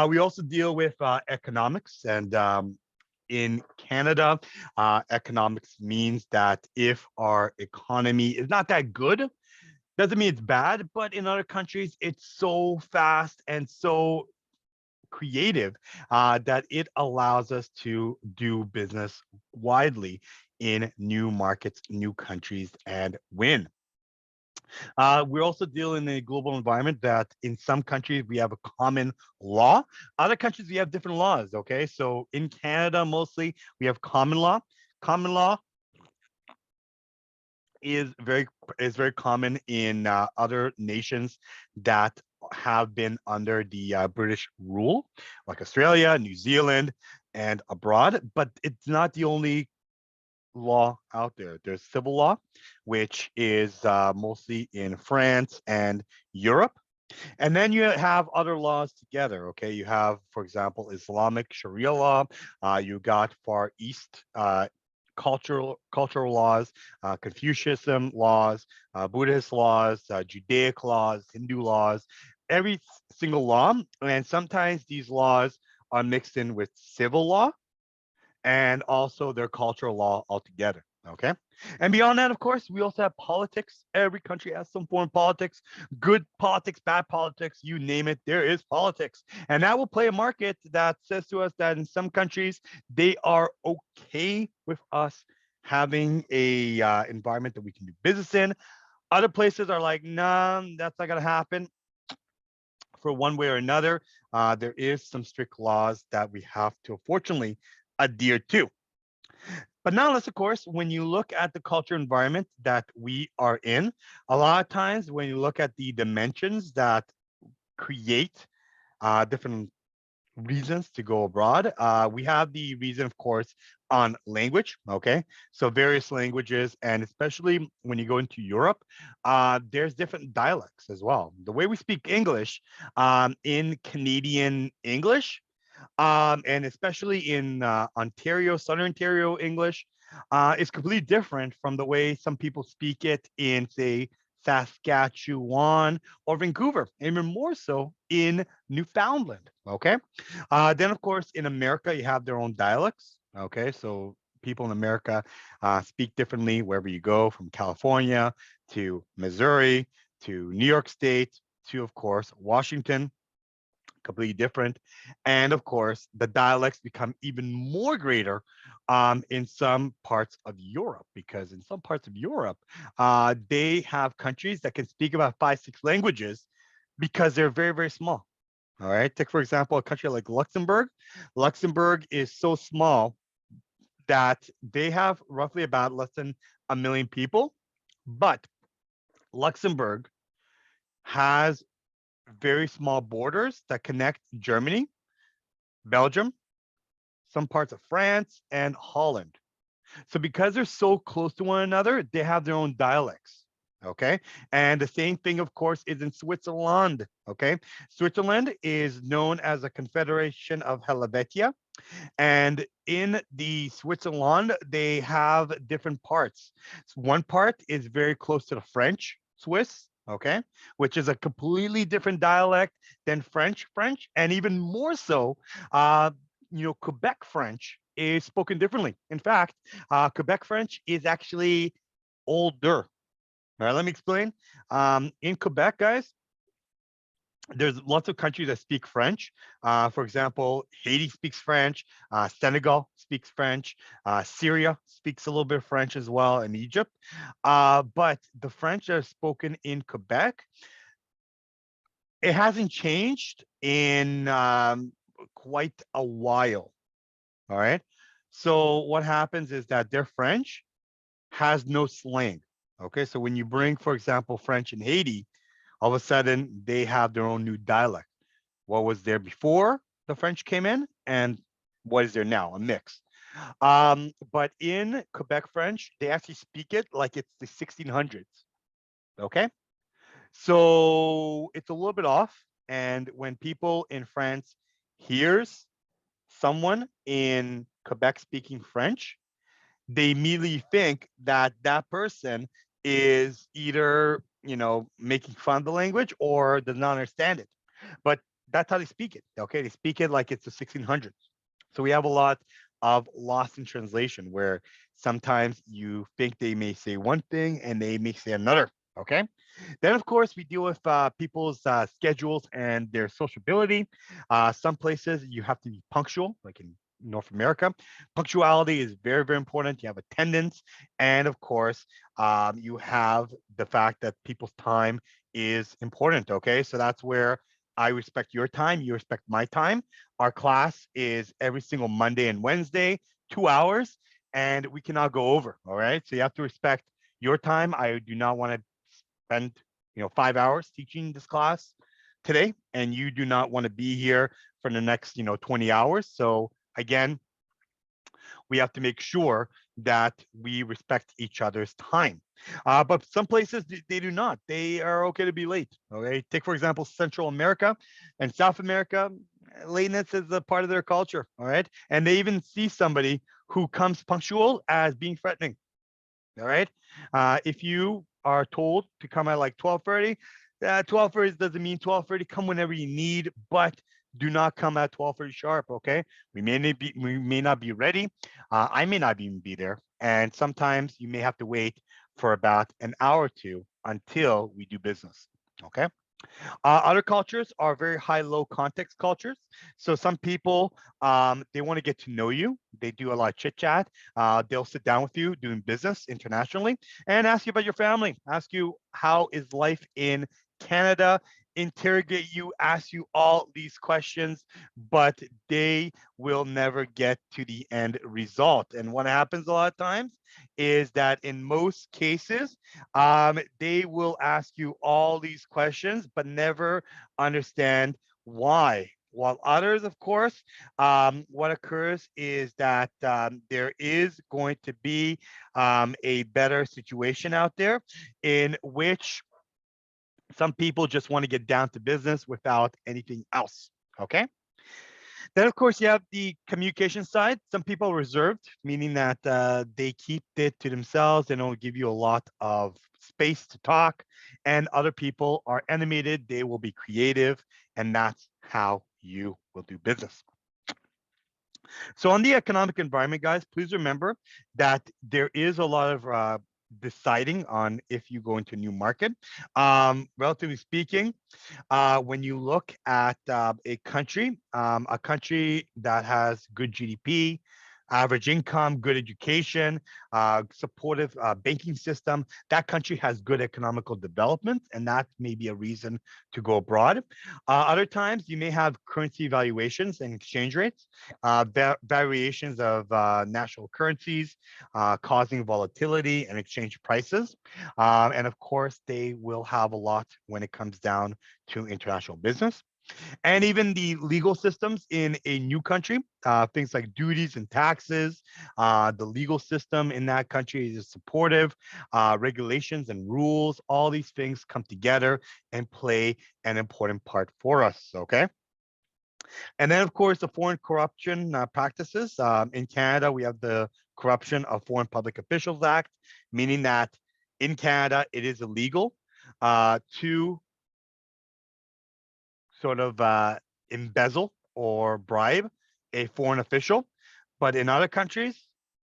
We also deal with economics, and in Canada, economics means that if our economy is not that good, doesn't mean it's bad, but in other countries, it's so fast and so creative that it allows us to do business widely in new markets, new countries, and win. We're also dealing in a global environment that in some countries we have a common law. Other countries we have different laws. Okay, so in Canada mostly we have common law. Common law is very common in other nations that have been under the British rule, like Australia, New Zealand, and abroad. But it's not the only law out there. There's civil law, which is mostly in France and Europe. And then you have other laws together. Okay, you have, for example, Islamic Sharia law. You got Far East cultural laws, Confucianism laws, Buddhist laws, Judaic laws, Hindu laws. Every single law, and sometimes these laws are mixed in with civil law and also their cultural law altogether. Okay. And beyond that, of course, we also have politics. Every country has some form of politics, good politics, bad politics, you name it, there is politics. And that will play a market that says to us that in some countries, they are okay with us having a environment that we can do business in. Other places are like, nah, that's not going to happen for one way or another. There is some strict laws that we have to, unfortunately, adhere to. But nonetheless, of course, when you look at the culture environment that we are in, a lot of times when you look at the dimensions that create different reasons to go abroad, we have the reason, of course, on language. Okay, so various languages, and especially when you go into Europe, there's different dialects as well. The way we speak English in Canadian English, and especially in Ontario, Southern Ontario English, is completely different from the way some people speak it in, say, Saskatchewan or Vancouver, and even more so in Newfoundland. Okay. Then, of course, in America, you have their own dialects. Okay. So people in America speak differently wherever you go, from California to Missouri to New York State to, of course, Washington, completely different. And of course, the dialects become even more greater in some parts of Europe, because in some parts of Europe, they have countries that can speak about 5, 6 languages because they're very, very small. All right. Take, for example, a country like Luxembourg. Luxembourg is so small that they have roughly about less than 1 million people. But Luxembourg has very small borders that connect Germany, Belgium, some parts of France, and Holland. So because they're so close to one another, they have their own dialects. Okay. And the same thing, of course, is in Switzerland. Okay. Switzerland is known as a confederation of Helvetia. And in the Switzerland, they have different parts. One part is very close to the French Swiss, okay, which is a completely different dialect than French, and even more so, uh, Quebec French is spoken differently. In fact, Quebec French is actually older. All right, let me explain. In Quebec, guys, there's lots of countries that speak French. For example, Haiti speaks French, Senegal speaks French, Syria speaks a little bit of French as well, and Egypt. But the French that are spoken in Quebec, it hasn't changed in quite a while. All right. So what happens is that their French has no slang. Okay. So when you bring, for example, French in Haiti, all of a sudden they have their own new dialect. What was there before the French came in and what is there now, a mix. But in Quebec French, they actually speak it like it's the 1600s. Okay. So it's a little bit off. And when people in France hears someone in Quebec speaking French, they immediately think that that person is either, making fun of the language or does not understand it. But that's how they speak it. Okay. They speak it like it's the 1600s. So we have a lot of loss in translation where sometimes you think they may say one thing and they may say another. Okay. Then, of course, we deal with people's schedules and their sociability. Some places you have to be punctual, like in North America. Punctuality is very, very important. You have attendance. And of course, you have the fact that people's time is important. Okay. So that's where I respect your time. You respect my time. Our class is every single Monday and Wednesday, 2 hours, and we cannot go over. All right. So you have to respect your time. I do not want to spend 5 hours teaching this class today, and you do not want to be here for the next 20 hours. So again, we have to make sure that we respect each other's time. But some places they do not. They are okay to be late. Okay, take for example Central America and South America. Lateness is a part of their culture. All right, and they even see somebody who comes punctual as being threatening. All right. If you are told to come at like 12:30, 12:30 doesn't mean 12:30. Come whenever you need, but do not come at 12:30 sharp. Okay. We may not be ready. I may not even be there. And sometimes you may have to wait for about an hour or two until we do business. Okay. Other cultures are very high low context cultures. So some people they want to get to know you. They do a lot of chit chat. They'll sit down with you doing business internationally and ask you about your family. Ask you how is life in Canada. Interrogate you, ask you all these questions, but they will never get to the end result. And what happens a lot of times is that in most cases, they will ask you all these questions, but never understand why. While others, of course, what occurs is that there is going to be a better situation out there in which some people just want to get down to business without anything else. Okay. Then, of course, you have the communication side. Some people are reserved, meaning that they keep it to themselves. They don't give you a lot of space to talk. And other people are animated. They will be creative. And that's how you will do business. So on the economic environment, guys, please remember that there is a lot of deciding on if you go into a new market. Relatively speaking, when you look at a country that has good GDP, average income, good education, supportive banking system, that country has good economical development, and that may be a reason to go abroad. Other times, you may have currency valuations and exchange rates, variations of national currencies, causing volatility and exchange prices. And of course, they will have a lot when it comes down to international business. And even the legal systems in a new country, things like duties and taxes, the legal system in that country is supportive, regulations and rules, all these things come together and play an important part for us, okay? And then, of course, the foreign corruption practices. In Canada, we have the Corruption of Foreign Public Officials Act, meaning that in Canada, it is illegal to sort of embezzle or bribe a foreign official. But in other countries,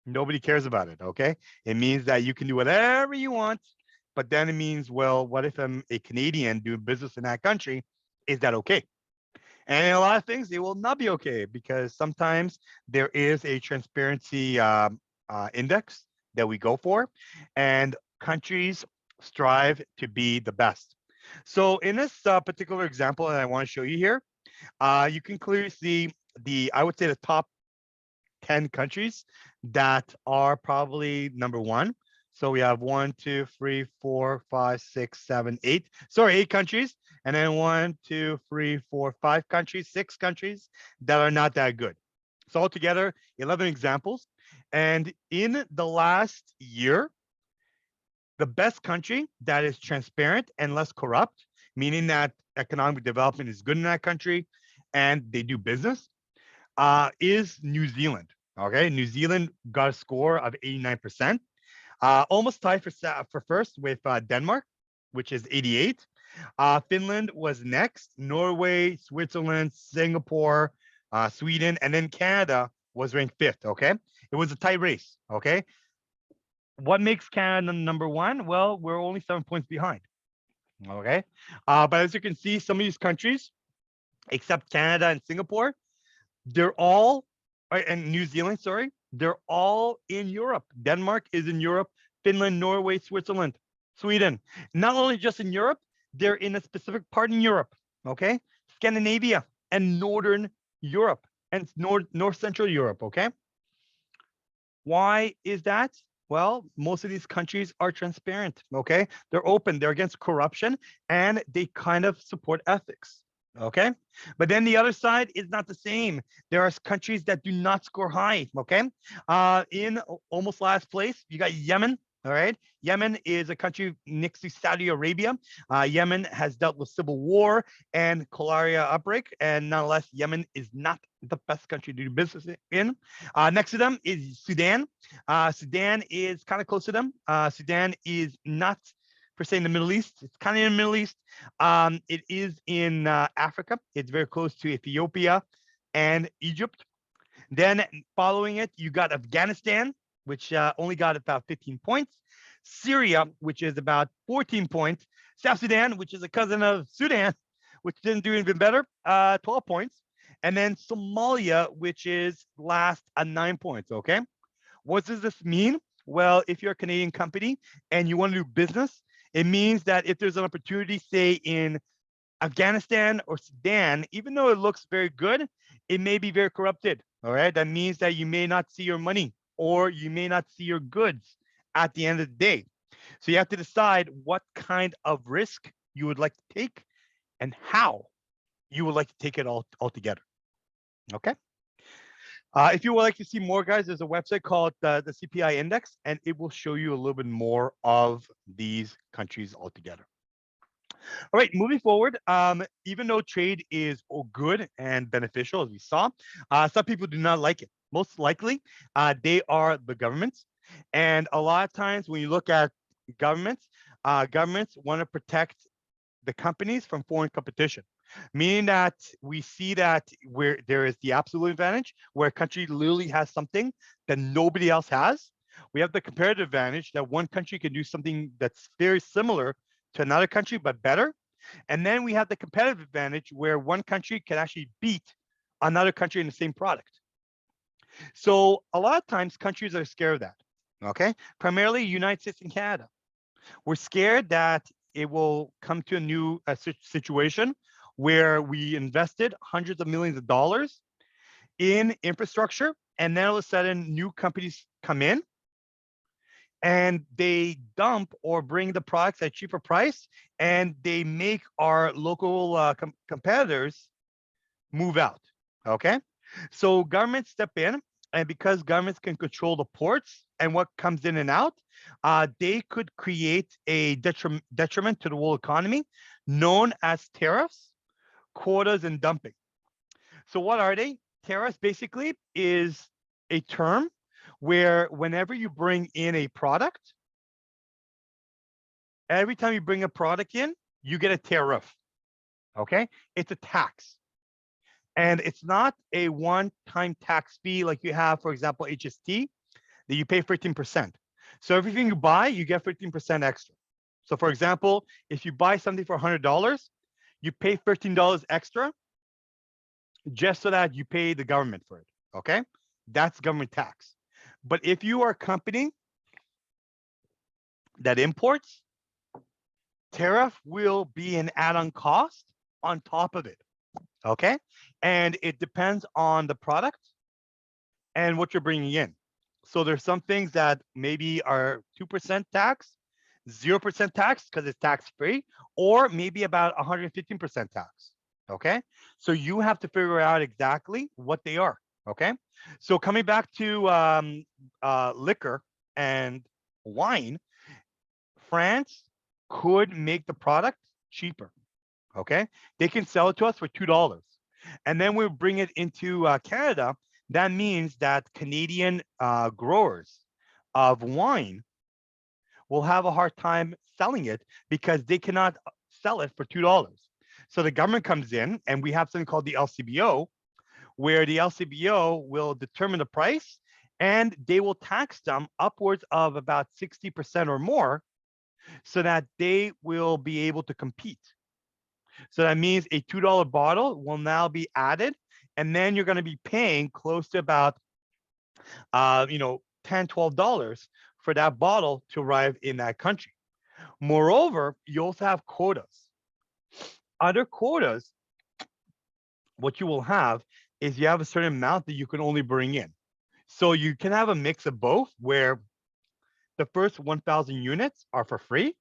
nobody cares about it, okay? It means that you can do whatever you want, but then it means, well, what if I'm a Canadian doing business in that country? Is that okay? And in a lot of things, it will not be okay because sometimes there is a transparency index that we go for, and countries strive to be the best. So in this particular example that I want to show you here, you can clearly see I would say the top 10 countries that are probably number one. So we have 1, 2, 3, 4, 5, 6, 7, 8. Sorry, 8 countries. And then 1, 2, 3, 4, 5 countries, 6 countries that are not that good. So altogether, 11 examples. And in the last year, the best country that is transparent and less corrupt, meaning that economic development is good in that country and they do business, is New Zealand. Okay, New Zealand got a score of 89%, almost tied for first with Denmark, which is 88. Finland was next, Norway, Switzerland, Singapore, Sweden, and then Canada was ranked fifth. Okay, it was a tight race. Okay, what makes Canada number one? Well, we're only 7 points behind. Okay, but as you can see, some of these countries, except Canada and Singapore, they're all, and New Zealand, sorry, they're all in Europe. Denmark is in Europe, Finland, Norway, Switzerland, Sweden. Not only just in Europe, they're in a specific part in Europe, okay? Scandinavia and Northern Europe and North Central Europe, okay? Why is that? Well, most of these countries are transparent, okay? They're open, they're against corruption, and they kind of support ethics. Okay, but then the other side is not the same. There are countries that do not score high. Okay, in almost last place, you got Yemen. All right, Yemen is a country next to Saudi Arabia. Yemen has dealt with civil war and cholera outbreak, and nonetheless, Yemen is not the best country to do business in. Next to them is Sudan. Sudan is kind of close to them. Sudan is not per se in the Middle East. It's kind of in the Middle East. It is in Africa. It's very close to Ethiopia and Egypt. Then following it, you got Afghanistan, which only got about 15 points. Syria, which is about 14 points. South Sudan, which is a cousin of Sudan, which didn't do even better, 12 points. And then Somalia, which is last at 9 points, okay? What does this mean? Well, if you're a Canadian company and you want to do business, it means that if there's an opportunity, say in Afghanistan or Sudan, even though it looks very good, it may be very corrupted. All right. That means that you may not see your money or you may not see your goods at the end of the day. So you have to decide what kind of risk you would like to take and how you would like to take it all together. Okay. If you would like to see more, guys, there's a website called the CPI Index, and it will show you a little bit more of these countries altogether. All right, moving forward, even though trade is good and beneficial, as we saw, some people do not like it. Most likely, they are the governments. And a lot of times when you look at governments, governments want to protect the companies from foreign competition, meaning that we see that where there is the absolute advantage, where a country literally has something that nobody else has. We have the comparative advantage that one country can do something that's very similar to another country, but better. And then we have the competitive advantage where one country can actually beat another country in the same product. So a lot of times countries are scared of that, okay? Primarily United States and Canada. We're scared that it will come to a new situation where we invested hundreds of millions of dollars in infrastructure, and then all of a sudden new companies come in and they dump or bring the products at cheaper price, and they make our local competitors move out. Okay, so governments step in, and because governments can control the ports and what comes in and out, they could create a detriment to the world economy, known as tariffs, quotas, and dumping. So what are they? Tariffs basically is a term where whenever you bring in a product, every time you bring a product in, you get a tariff. Okay, it's a tax. And it's not a one-time tax fee like you have, for example, HST, that you pay 15%. So everything you buy, you get 15% extra. So for example, if you buy something for $100, you pay $13 extra just so that you pay the government for it. Okay, that's government tax. But if you are a company that imports, tariff will be an add-on cost on top of it. Okay, and it depends on the product and what you're bringing in. So there's some things that maybe are 2% tax, 0% tax because it's tax free, or maybe about 115% tax. Okay, so you have to figure out exactly what they are. Okay, so coming back to liquor and wine, France could make the product cheaper. Okay, they can sell it to us for $2, and then we bring it into Canada. That means that Canadian growers of wine will have a hard time selling it because they cannot sell it for $2. So the government comes in, and we have something called the LCBO, where the LCBO will determine the price, and they will tax them upwards of about 60% or more, so that they will be able to compete. So that means a $2 bottle will now be added, and then you're going to be paying close to about, $10, $12 for that bottle to arrive in that country. Moreover, you also have quotas. Other quotas, what you will have is you have a certain amount that you can only bring in. So you can have a mix of both, where the first 1,000 units are for free,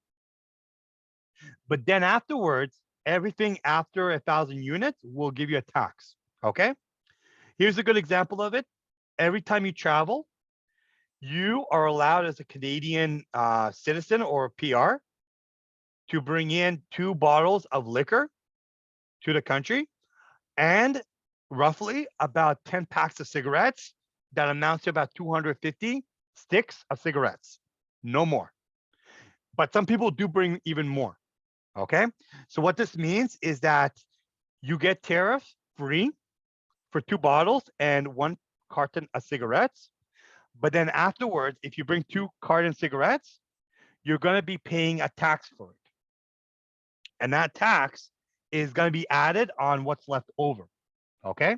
but then afterwards, everything after 1,000 units will give you a tax. Okay, here's a good example of it. Every time you travel, you are allowed as a Canadian citizen or PR to bring in 2 bottles of liquor to the country, and roughly about 10 packs of cigarettes that amounts to about 250 sticks of cigarettes. No more. But some people do bring even more. Okay, so what this means is that you get tariff free for 2 bottles and 1 carton of cigarettes. But then afterwards, if you bring 2 carton cigarettes, you're going to be paying a tax for it. And that tax is going to be added on what's left over. Okay,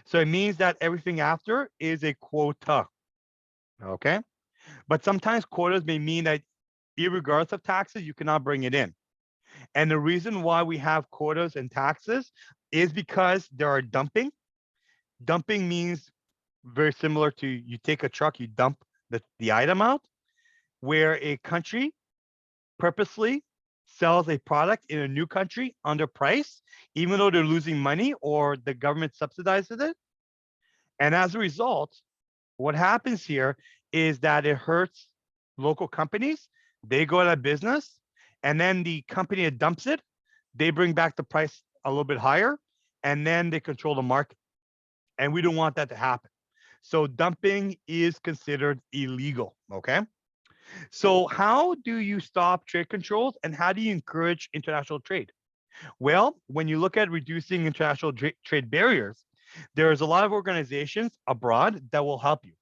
so it means that everything after is a quota. Okay, but sometimes quotas may mean that irregardless of taxes, you cannot bring it in. And the reason why we have quotas and taxes is because there are dumping. Dumping means very similar to you take a truck, you dump the item out, where a country purposely sells a product in a new country under price, even though they're losing money or the government subsidizes it. And as a result, what happens here is that it hurts local companies. They go out of business, and then the company that dumps it, they bring back the price a little bit higher, and then they control the market. And we don't want that to happen. So dumping is considered illegal. Okay, so how do you stop trade controls, and how do you encourage international trade? Well, when you look at reducing international trade barriers, there's a lot of organizations abroad that will help you.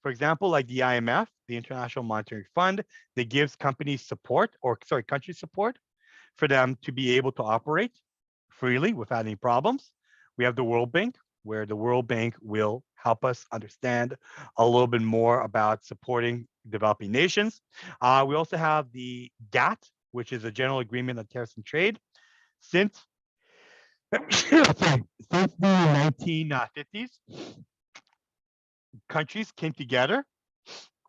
For example, like the IMF, the International Monetary Fund, that gives companies support, or sorry, countries support for them to be able to operate freely without any problems. We have the World Bank, where the World Bank will help us understand a little bit more about supporting developing nations. We also have the GATT, which is a General Agreement on Tariffs and Trade. Since since the 1950s, countries came together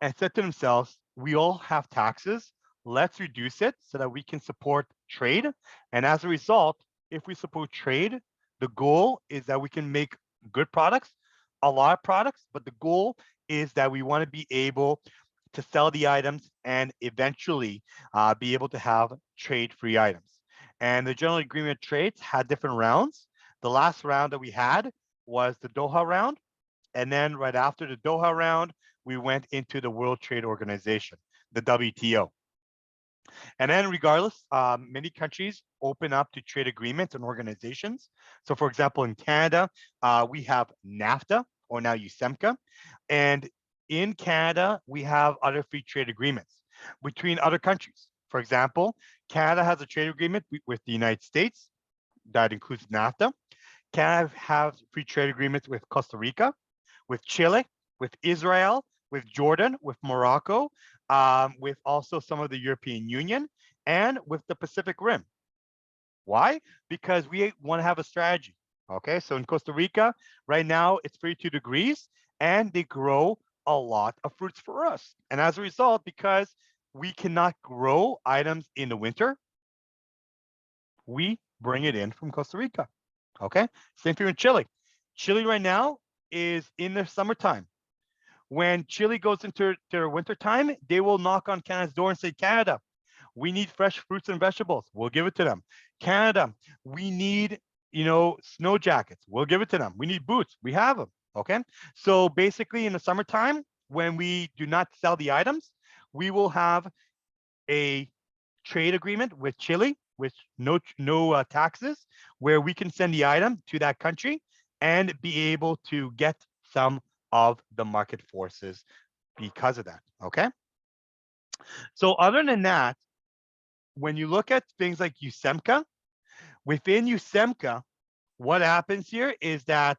and said to themselves, we all have taxes. Let's reduce it so that we can support trade. And as a result, if we support trade, the goal is that we can make good products, a lot of products, but the goal is that we want to be able to sell the items and eventually be able to have trade-free items. And the General Agreement Trades had different rounds. The last round that we had was the Doha round. And then right after the Doha round, we went into the World Trade Organization, the WTO. And then regardless, many countries open up to trade agreements and organizations. So for example, in Canada, we have NAFTA, or now USEMCA. And in Canada, we have other free trade agreements between other countries. For example, Canada has a trade agreement with the United States that includes NAFTA. Canada has free trade agreements with Costa Rica, with Chile, with Israel, with Jordan, with Morocco, with also some of the European Union, and with the Pacific Rim. Why? Because we want to have a strategy. Okay, so in Costa Rica, right now it's 32 degrees, and they grow a lot of fruits for us. And as a result, because we cannot grow items in the winter, we bring it in from Costa Rica. Okay, same thing in Chile. Chile right now is in the summertime. When Chile goes into their winter time, they will knock on Canada's door and say, Canada, we need fresh fruits and vegetables. We'll give it to them. Canada, we need, snow jackets. We'll give it to them. We need boots. We have them. Okay. So basically in the summertime, when we do not sell the items, we will have a trade agreement with Chile with no taxes, where we can send the item to that country and be able to get some of the market forces because of that. Okay. So other than that, when you look at things like USEMCA, within USEMCA, what happens here is that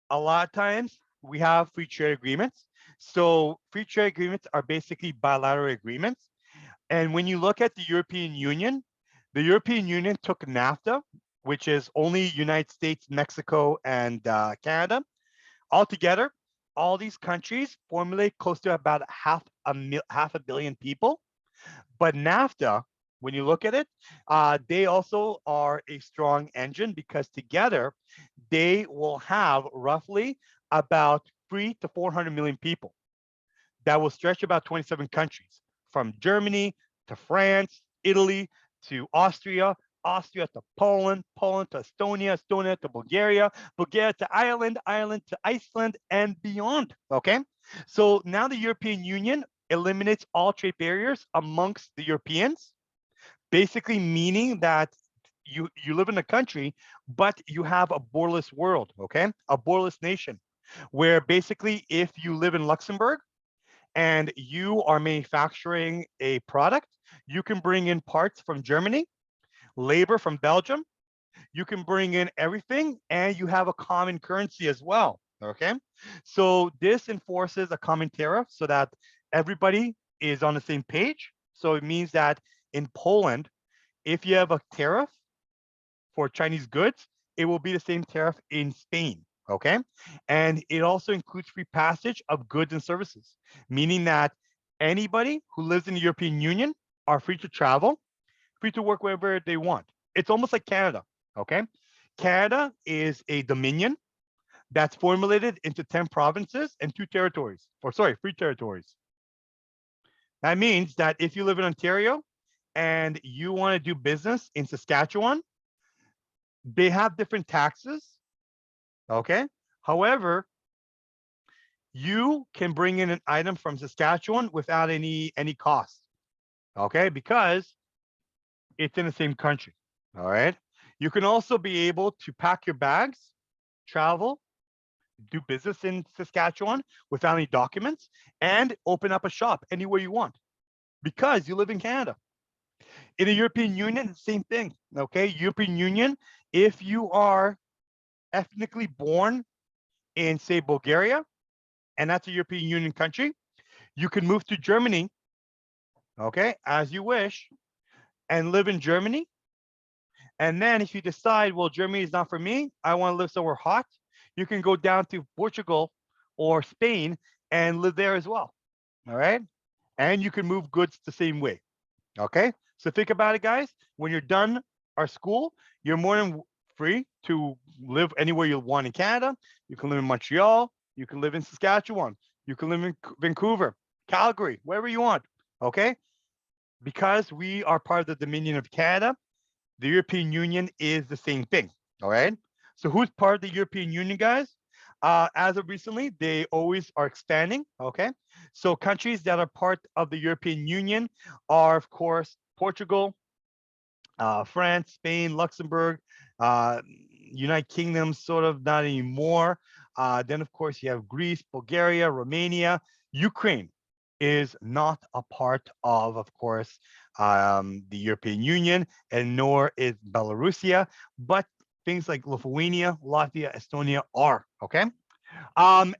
a lot of times we have free trade agreements. So free trade agreements are basically bilateral agreements. And when you look at the European Union took NAFTA, which is only United States, Mexico, and Canada. Altogether, all these countries formulate close to about half a billion people. But NAFTA, when you look at it, they also are a strong engine because together they will have roughly about 300 to 400 million people that will stretch about 27 countries, from Germany to France, Italy to Austria, Austria to Poland, Poland to Estonia, Estonia to Bulgaria, Bulgaria to Ireland, Ireland to Iceland, and beyond. Okay. So now the European Union eliminates all trade barriers amongst the Europeans, basically meaning that you live in a country, but you have a borderless world, okay? A borderless nation, where basically if you live in Luxembourg and you are manufacturing a product, you can bring in parts from Germany, labor from Belgium, you can bring in everything, and you have a common currency as well, okay? So this enforces a common tariff so that everybody is on the same page. So it means that in Poland, if you have a tariff for Chinese goods, it will be the same tariff in Spain, okay? And it also includes free passage of goods and services, meaning that anybody who lives in the European Union are free to travel, free to work wherever they want. It's almost like Canada, okay? Canada is a dominion that's formulated into 10 provinces and 3 territories. That means that if you live in Ontario and you want to do business in Saskatchewan, they have different taxes, okay? However, you can bring in an item from Saskatchewan without any cost, okay? Because it's in the same country, all right? You can also be able to pack your bags, travel, do business in Saskatchewan without any documents, and open up a shop anywhere you want because you live in Canada. In the European Union, same thing, okay? European Union, if you are ethnically born in, say, Bulgaria, and that's a European Union country, you can move to Germany, okay, as you wish, and live in Germany. And then if you decide, well, Germany is not for me, I want to live somewhere hot, you can go down to Portugal or Spain and live there as well, all right? and you can move goods the same way. Okay, so think about it, guys. When you're done our school, you're more than free to live anywhere you want in Canada. You can live in Montreal, you can live in Saskatchewan, you can live in Vancouver, Calgary, wherever you want. Okay, because we are part of the Dominion of Canada, the European Union is the same thing. All right. So who's part of the European Union, guys? As of recently, they always are expanding. Okay. So countries that are part of the European Union are, of course, Portugal, France, Spain, Luxembourg, uh, United Kingdom, sort of not anymore. Then, of course, you have Greece, Bulgaria, Romania, Ukraine is not a part of course, the European Union, and nor is Belarusia, but things like Lithuania, Latvia, Estonia are, okay?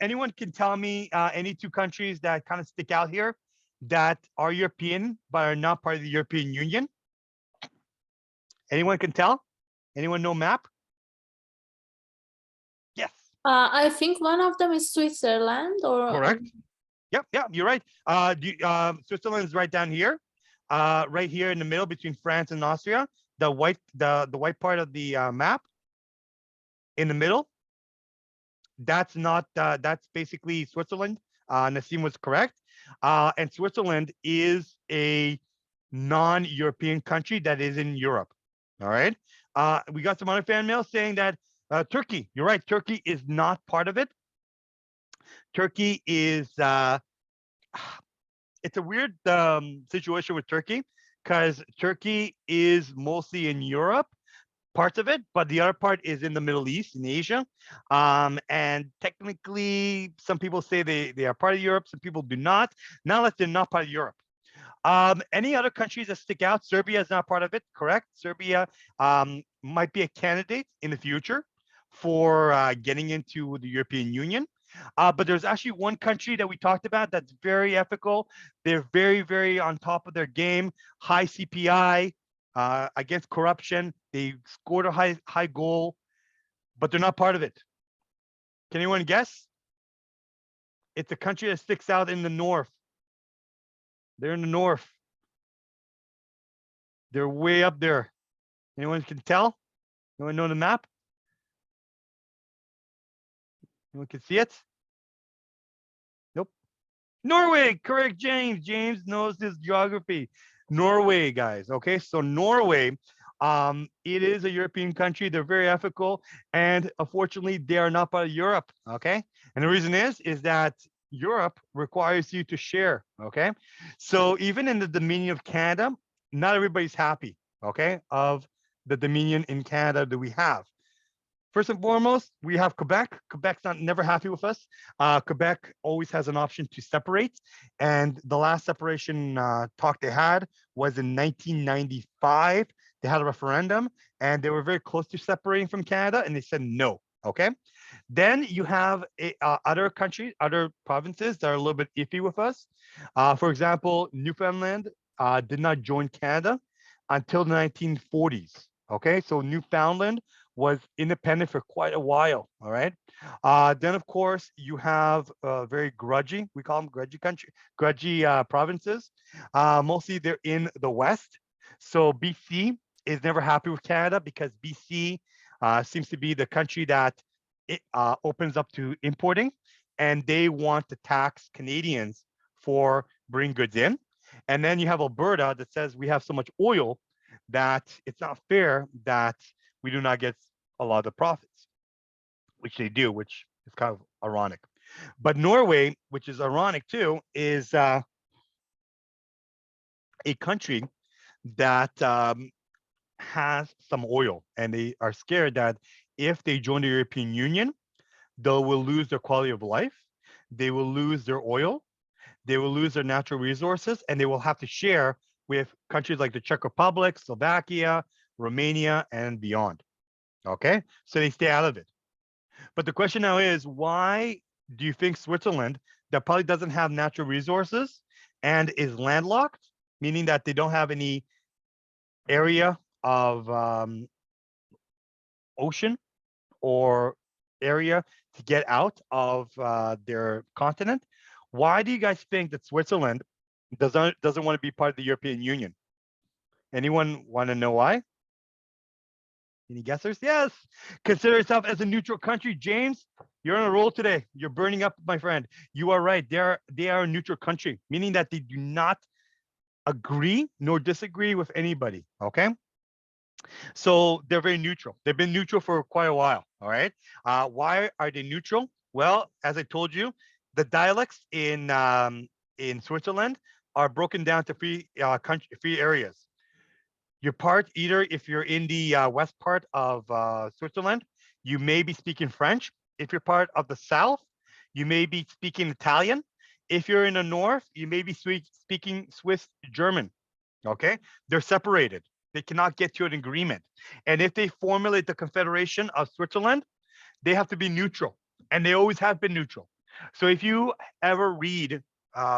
Anyone can tell me any two countries that kind of stick out here that are European but are not part of the European Union? Anyone can tell? Anyone know map? Yes. I think one of them is Switzerland or Correct. Yep, you're right. Switzerland is right down here, right here in the middle between France and Austria. The white part of the map in the middle. That's not. That's basically Switzerland. Nassim was correct. And Switzerland is a non-European country that is in Europe. All right. We got some other fan mail saying that Turkey. You're right. Turkey is not part of it. Turkey is. It's a weird situation with Turkey because Turkey is mostly in Europe, parts of it, but the other part is in the Middle East, in Asia. And technically, some people say they are part of Europe, some people do not. Not unless they're not part of Europe. Any other countries that stick out? Serbia is not part of it, correct? Serbia might be a candidate in the future for getting into the European Union. But there's actually one country that we talked about that's very ethical. They're very, very on top of their game, high CPI, against corruption. They scored a high goal, but they're not part of it. Can anyone guess? It's a country that sticks out in the north. They're in the north. They're way up there. Anyone can tell? Anyone know the map? Anyone can see it? Nope. Norway, correct, James. James knows his geography. Norway, guys. Okay, so Norway, it is a European country. They're very ethical, and unfortunately, they are not part of Europe. Okay, and the reason is that Europe requires you to share. Okay, so even in the Dominion of Canada, not everybody's happy. Okay, of the Dominion in Canada that we have. First and foremost, we have Quebec. Quebec's never happy with us. Quebec always has an option to separate. And the last separation talk they had was in 1995. They had a referendum and they were very close to separating from Canada and they said no. Okay. Then you have other countries, other provinces that are a little bit iffy with us. For example, Newfoundland did not join Canada until the 1940s. Okay. So Newfoundland was independent for quite a while. All right. Then, of course, you have very grudgy, we call them grudgy provinces. Mostly they're in the West. So BC is never happy with Canada because BC seems to be the country that it opens up to importing and they want to tax Canadians for bringing goods in. And then you have Alberta that says we have so much oil that it's not fair that we do not get a lot of the profits, which they do, which is kind of ironic. But Norway, which is ironic too, is a country that has some oil, and they are scared that if they join the European Union, they will lose their quality of life, they will lose their oil, they will lose their natural resources, and they will have to share with countries like the Czech Republic, Slovakia, Romania, and beyond. Okay, so they stay out of it. But the question now is, why do you think Switzerland, that probably doesn't have natural resources and is landlocked, meaning that they don't have any area of ocean or area to get out of their continent? Why do you guys think that Switzerland doesn't want to be part of the European Union. Anyone want to know why? Any guessers? Yes. Consider yourself as a neutral country. James, you're on a roll today. You're burning up, my friend. You are right. They are a neutral country, meaning that they do not agree nor disagree with anybody. Okay. So they're very neutral. They've been neutral for quite a while. All right. Why are they neutral? Well, as I told you, the dialects in Switzerland are broken down to three areas. Your part, either if you're in the west part of Switzerland, you may be speaking French. If you're part of the south, you may be speaking Italian. If you're in the north, you may be speaking Swiss German. Okay, they're separated. They cannot get to an agreement. And if they formulate the Confederation of Switzerland, they have to be neutral, and they always have been neutral. So if you ever read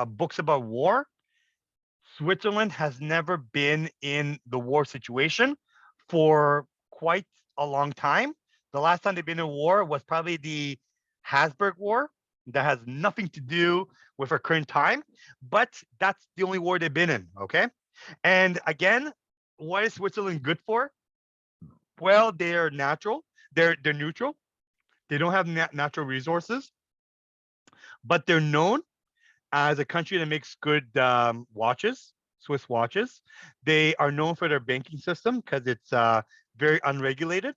books about war, Switzerland has never been in the war situation for quite a long time. The last time they've been in war was probably the Habsburg War. That has nothing to do with our current time, but that's the only war they've been in, okay? And again, what is Switzerland good for? Well, they're natural. They're neutral. They don't have natural resources, but they're known as a country that makes good watches, Swiss watches. They are known for their banking system because it's very unregulated.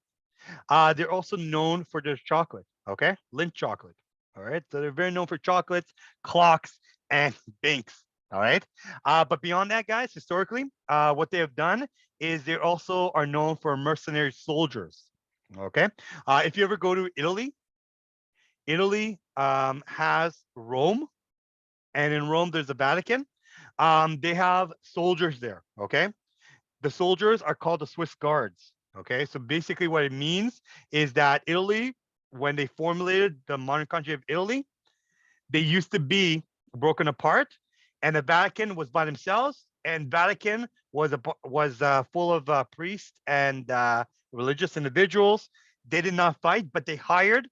They're also known for their chocolate, okay? Lindt chocolate, all right? So they're very known for chocolates, clocks, and banks, all right? But beyond that, guys, historically, what they have done is they also are known for mercenary soldiers, okay? If you ever go to Italy, Italy has Rome, and in Rome, there's the Vatican. They have soldiers there, okay? The soldiers are called the Swiss Guards, okay? So basically what it means is that Italy, when they formulated the modern country of Italy, they used to be broken apart, and the Vatican was by themselves, and Vatican was full of priests and religious individuals. They did not fight, but they hired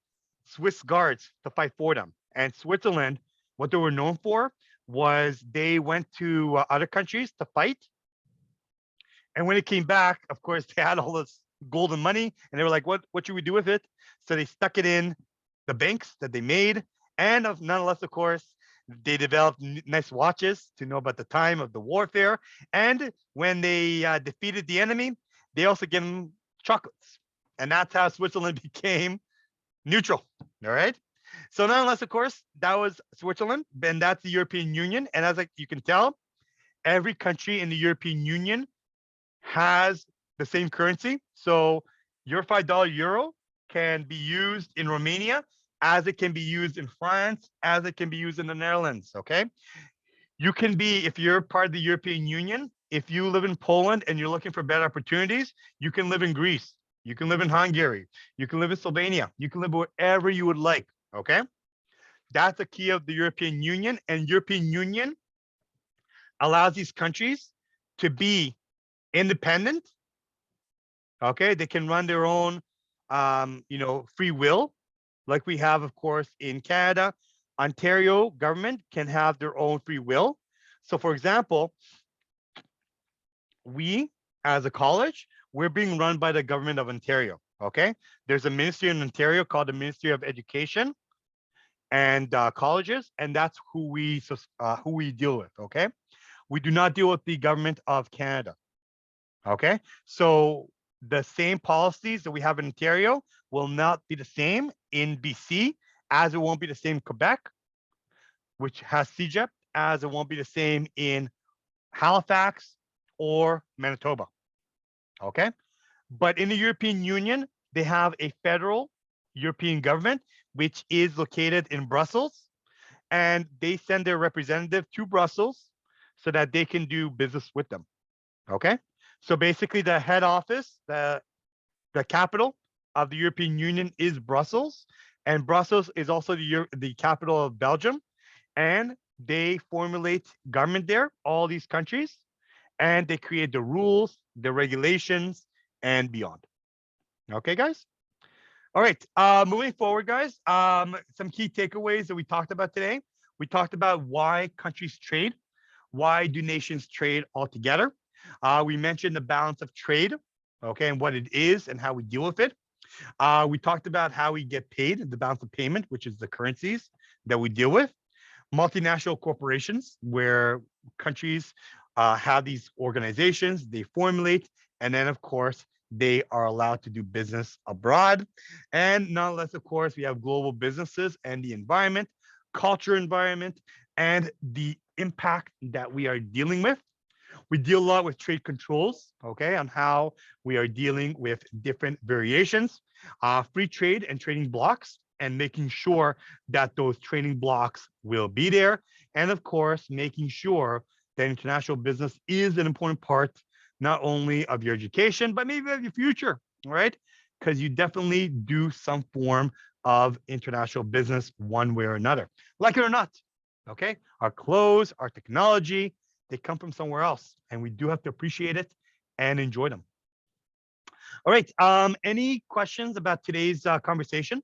Swiss guards to fight for them. And Switzerland, what they were known for was they went to other countries to fight. And when it came back, of course, they had all this golden money, and they were like, what should we do with it? So they stuck it in the banks that they made. And nonetheless, of course, they developed nice watches to know about the time of the warfare. And when they defeated the enemy, they also gave them chocolates. And that's how Switzerland became neutral. All right. So nonetheless, of course, that was Switzerland, and that's the European Union. And as you can tell, every country in the European Union has the same currency. So your $5 euro can be used in Romania as it can be used in France, as it can be used in the Netherlands, okay? You can be, if you're part of the European Union, if you live in Poland and you're looking for better opportunities, you can live in Greece, you can live in Hungary, you can live in Slovenia, you can live wherever you would like, okay? That's the key of the European Union, and European Union allows these countries to be independent. Okay, they can run their own, free will, like we have, of course, in Canada. Ontario government can have their own free will. So, for example, we, as a college, we're being run by the government of Ontario. Okay, there's a ministry in Ontario called the Ministry of Education and colleges, and that's who we deal with. Okay, we do not deal with the government of Canada. Okay, so the same policies that we have in Ontario will not be the same in BC, as it won't be the same in Quebec, which has CEGEP, as it won't be the same in Halifax or Manitoba. Okay, but in the European Union, they have a federal European government, which is located in Brussels, and they send their representative to Brussels so that they can do business with them. Okay, so basically the head office, the capital of the European Union is Brussels, and Brussels is also the capital of Belgium, and they formulate government there, all these countries, and they create the rules, the regulations, and beyond. Okay, guys? All right, moving forward, guys, some key takeaways that we talked about today. We talked about why countries trade. Why do nations trade altogether? We mentioned the balance of trade, okay, and what it is and how we deal with it. We talked about how we get paid, the balance of payment, which is the currencies that we deal with. Multinational corporations, where countries have these organizations, they formulate, and then, of course, they are allowed to do business abroad. And not less, of course, we have global businesses and the environment, culture environment, and the impact that we are dealing with. We deal a lot with trade controls, okay, on how we are dealing with different variations, free trade and trading blocks, and making sure that those trading blocks will be there. And of course, making sure that international business is an important part, not only of your education, but maybe of your future, right? Because you definitely do some form of international business one way or another, like it or not, okay? Our clothes, our technology, they come from somewhere else, and we do have to appreciate it and enjoy them. All right. Any questions about today's conversation?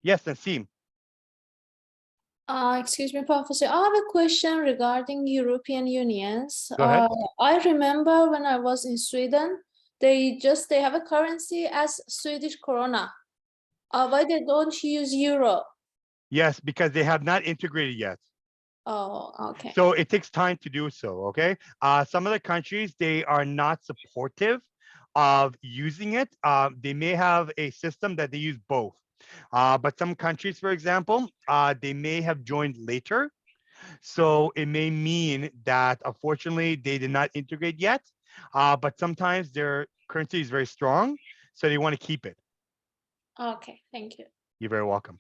Yes, Nassim. Excuse me, Professor. I have a question regarding European Unions. Go ahead. I remember when I was in Sweden, they have a currency as Swedish krona. Why they don't use euro? Yes, because they have not integrated yet. Oh, okay. So it takes time to do so, okay? Some of the countries, they are not supportive of using it. They may have a system that they use both. But some countries, for example, they may have joined later. So it may mean that unfortunately they did not integrate yet. But sometimes their currency is very strong, so they want to keep it. Okay, thank you. You're very welcome.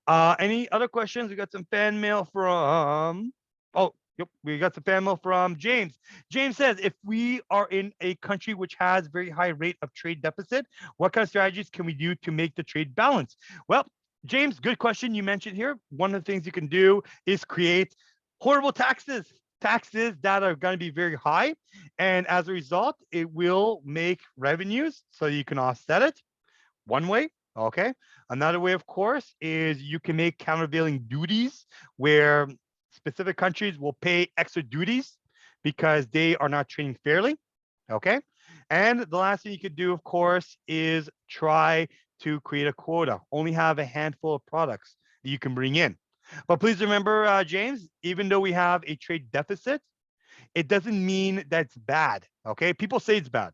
Any other questions? We got some fan mail from, oh, yep, we got some fan mail from James. James says, if we are in a country which has very high rate of trade deficit, what kind of strategies can we do to make the trade balance? Well, James, good question you mentioned here. One of the things you can do is create horrible taxes that are going to be very high. And as a result, it will make revenues so you can offset it. One way, okay. Another way, of course, is you can make countervailing duties where specific countries will pay extra duties because they are not trading fairly, okay. And the last thing you could do, of course, is try to create a quota. Only have a handful of products that you can bring in. But please remember, James, even though we have a trade deficit, it doesn't mean that's bad, okay? People say it's bad.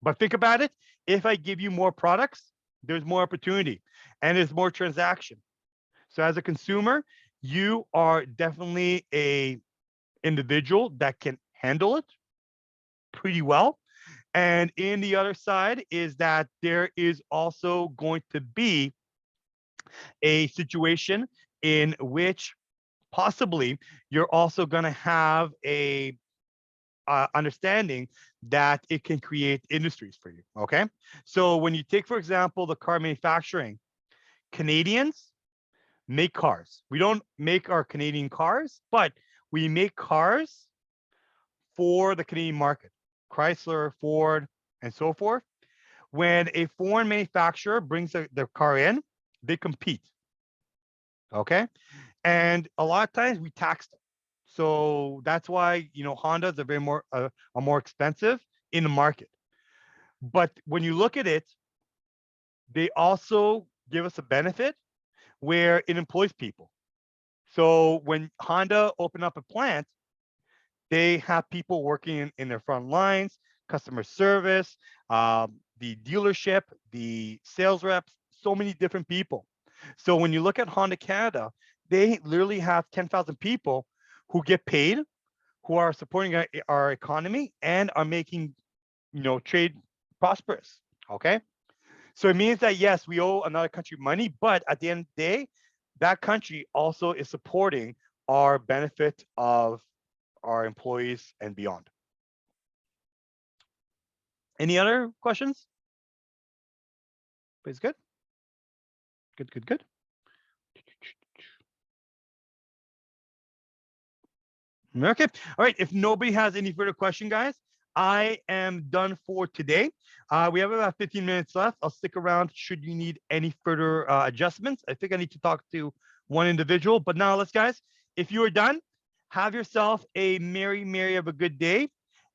But think about it. If I give you more products, there's more opportunity and there's more transaction. So as a consumer, you are definitely a individual that can handle it pretty well. And in the other side is that there is also going to be a situation in which possibly you're also going to have a understanding that it can create industries for you, okay? So when you take, for example, the car manufacturing, Canadians make cars. We don't make our Canadian cars, but we make cars for the Canadian market, Chrysler, Ford, and so forth. When a foreign manufacturer brings their car in, they compete, okay? And a lot of times we tax them. So that's why, Hondas are more expensive in the market. But when you look at it, they also give us a benefit where it employs people. So when Honda opened up a plant, they have people working in their front lines, customer service, the dealership, the sales reps, so many different people. So when you look at Honda Canada, they literally have 10,000 people who get paid, who are supporting our economy and are making, trade prosperous. Okay. So it means that, yes, we owe another country money, but at the end of the day, that country also is supporting our benefit of our employees and beyond. Any other questions? Please, good. Good. Okay. All right. If nobody has any further question, guys, I am done for today. We have about 15 minutes left. I'll stick around should you need any further adjustments. I think I need to talk to one individual. But now let's, guys, if you are done, have yourself a merry of a good day.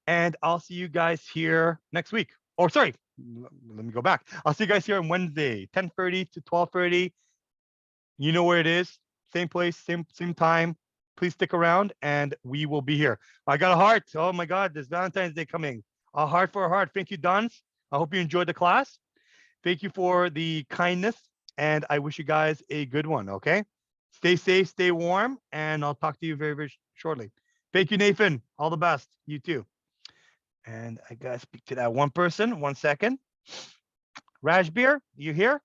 And I'll see you guys here next week. Or sorry, let me go back. I'll see you guys here on Wednesday, 10:30 to 12:30. You know where it is. Same place, same time. Please stick around and we will be here. I got a heart. Oh my God, there's Valentine's Day coming. A heart for a heart. Thank you, Dons. I hope you enjoyed the class. Thank you for the kindness. And I wish you guys a good one. Okay. Stay safe, stay warm, and I'll talk to you very shortly. Thank you, Nathan. All the best. You too. And I gotta speak to that one person. 1 second. Rajbir, you here?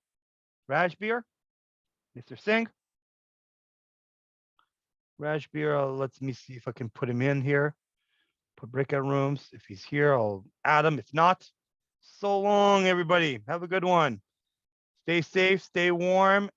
Rajbir, Mr. Singh. Rajbir, let me see if I can put him in here. Put breakout rooms. If he's here, I'll add him. If not, so long, everybody. Have a good one. Stay safe, stay warm.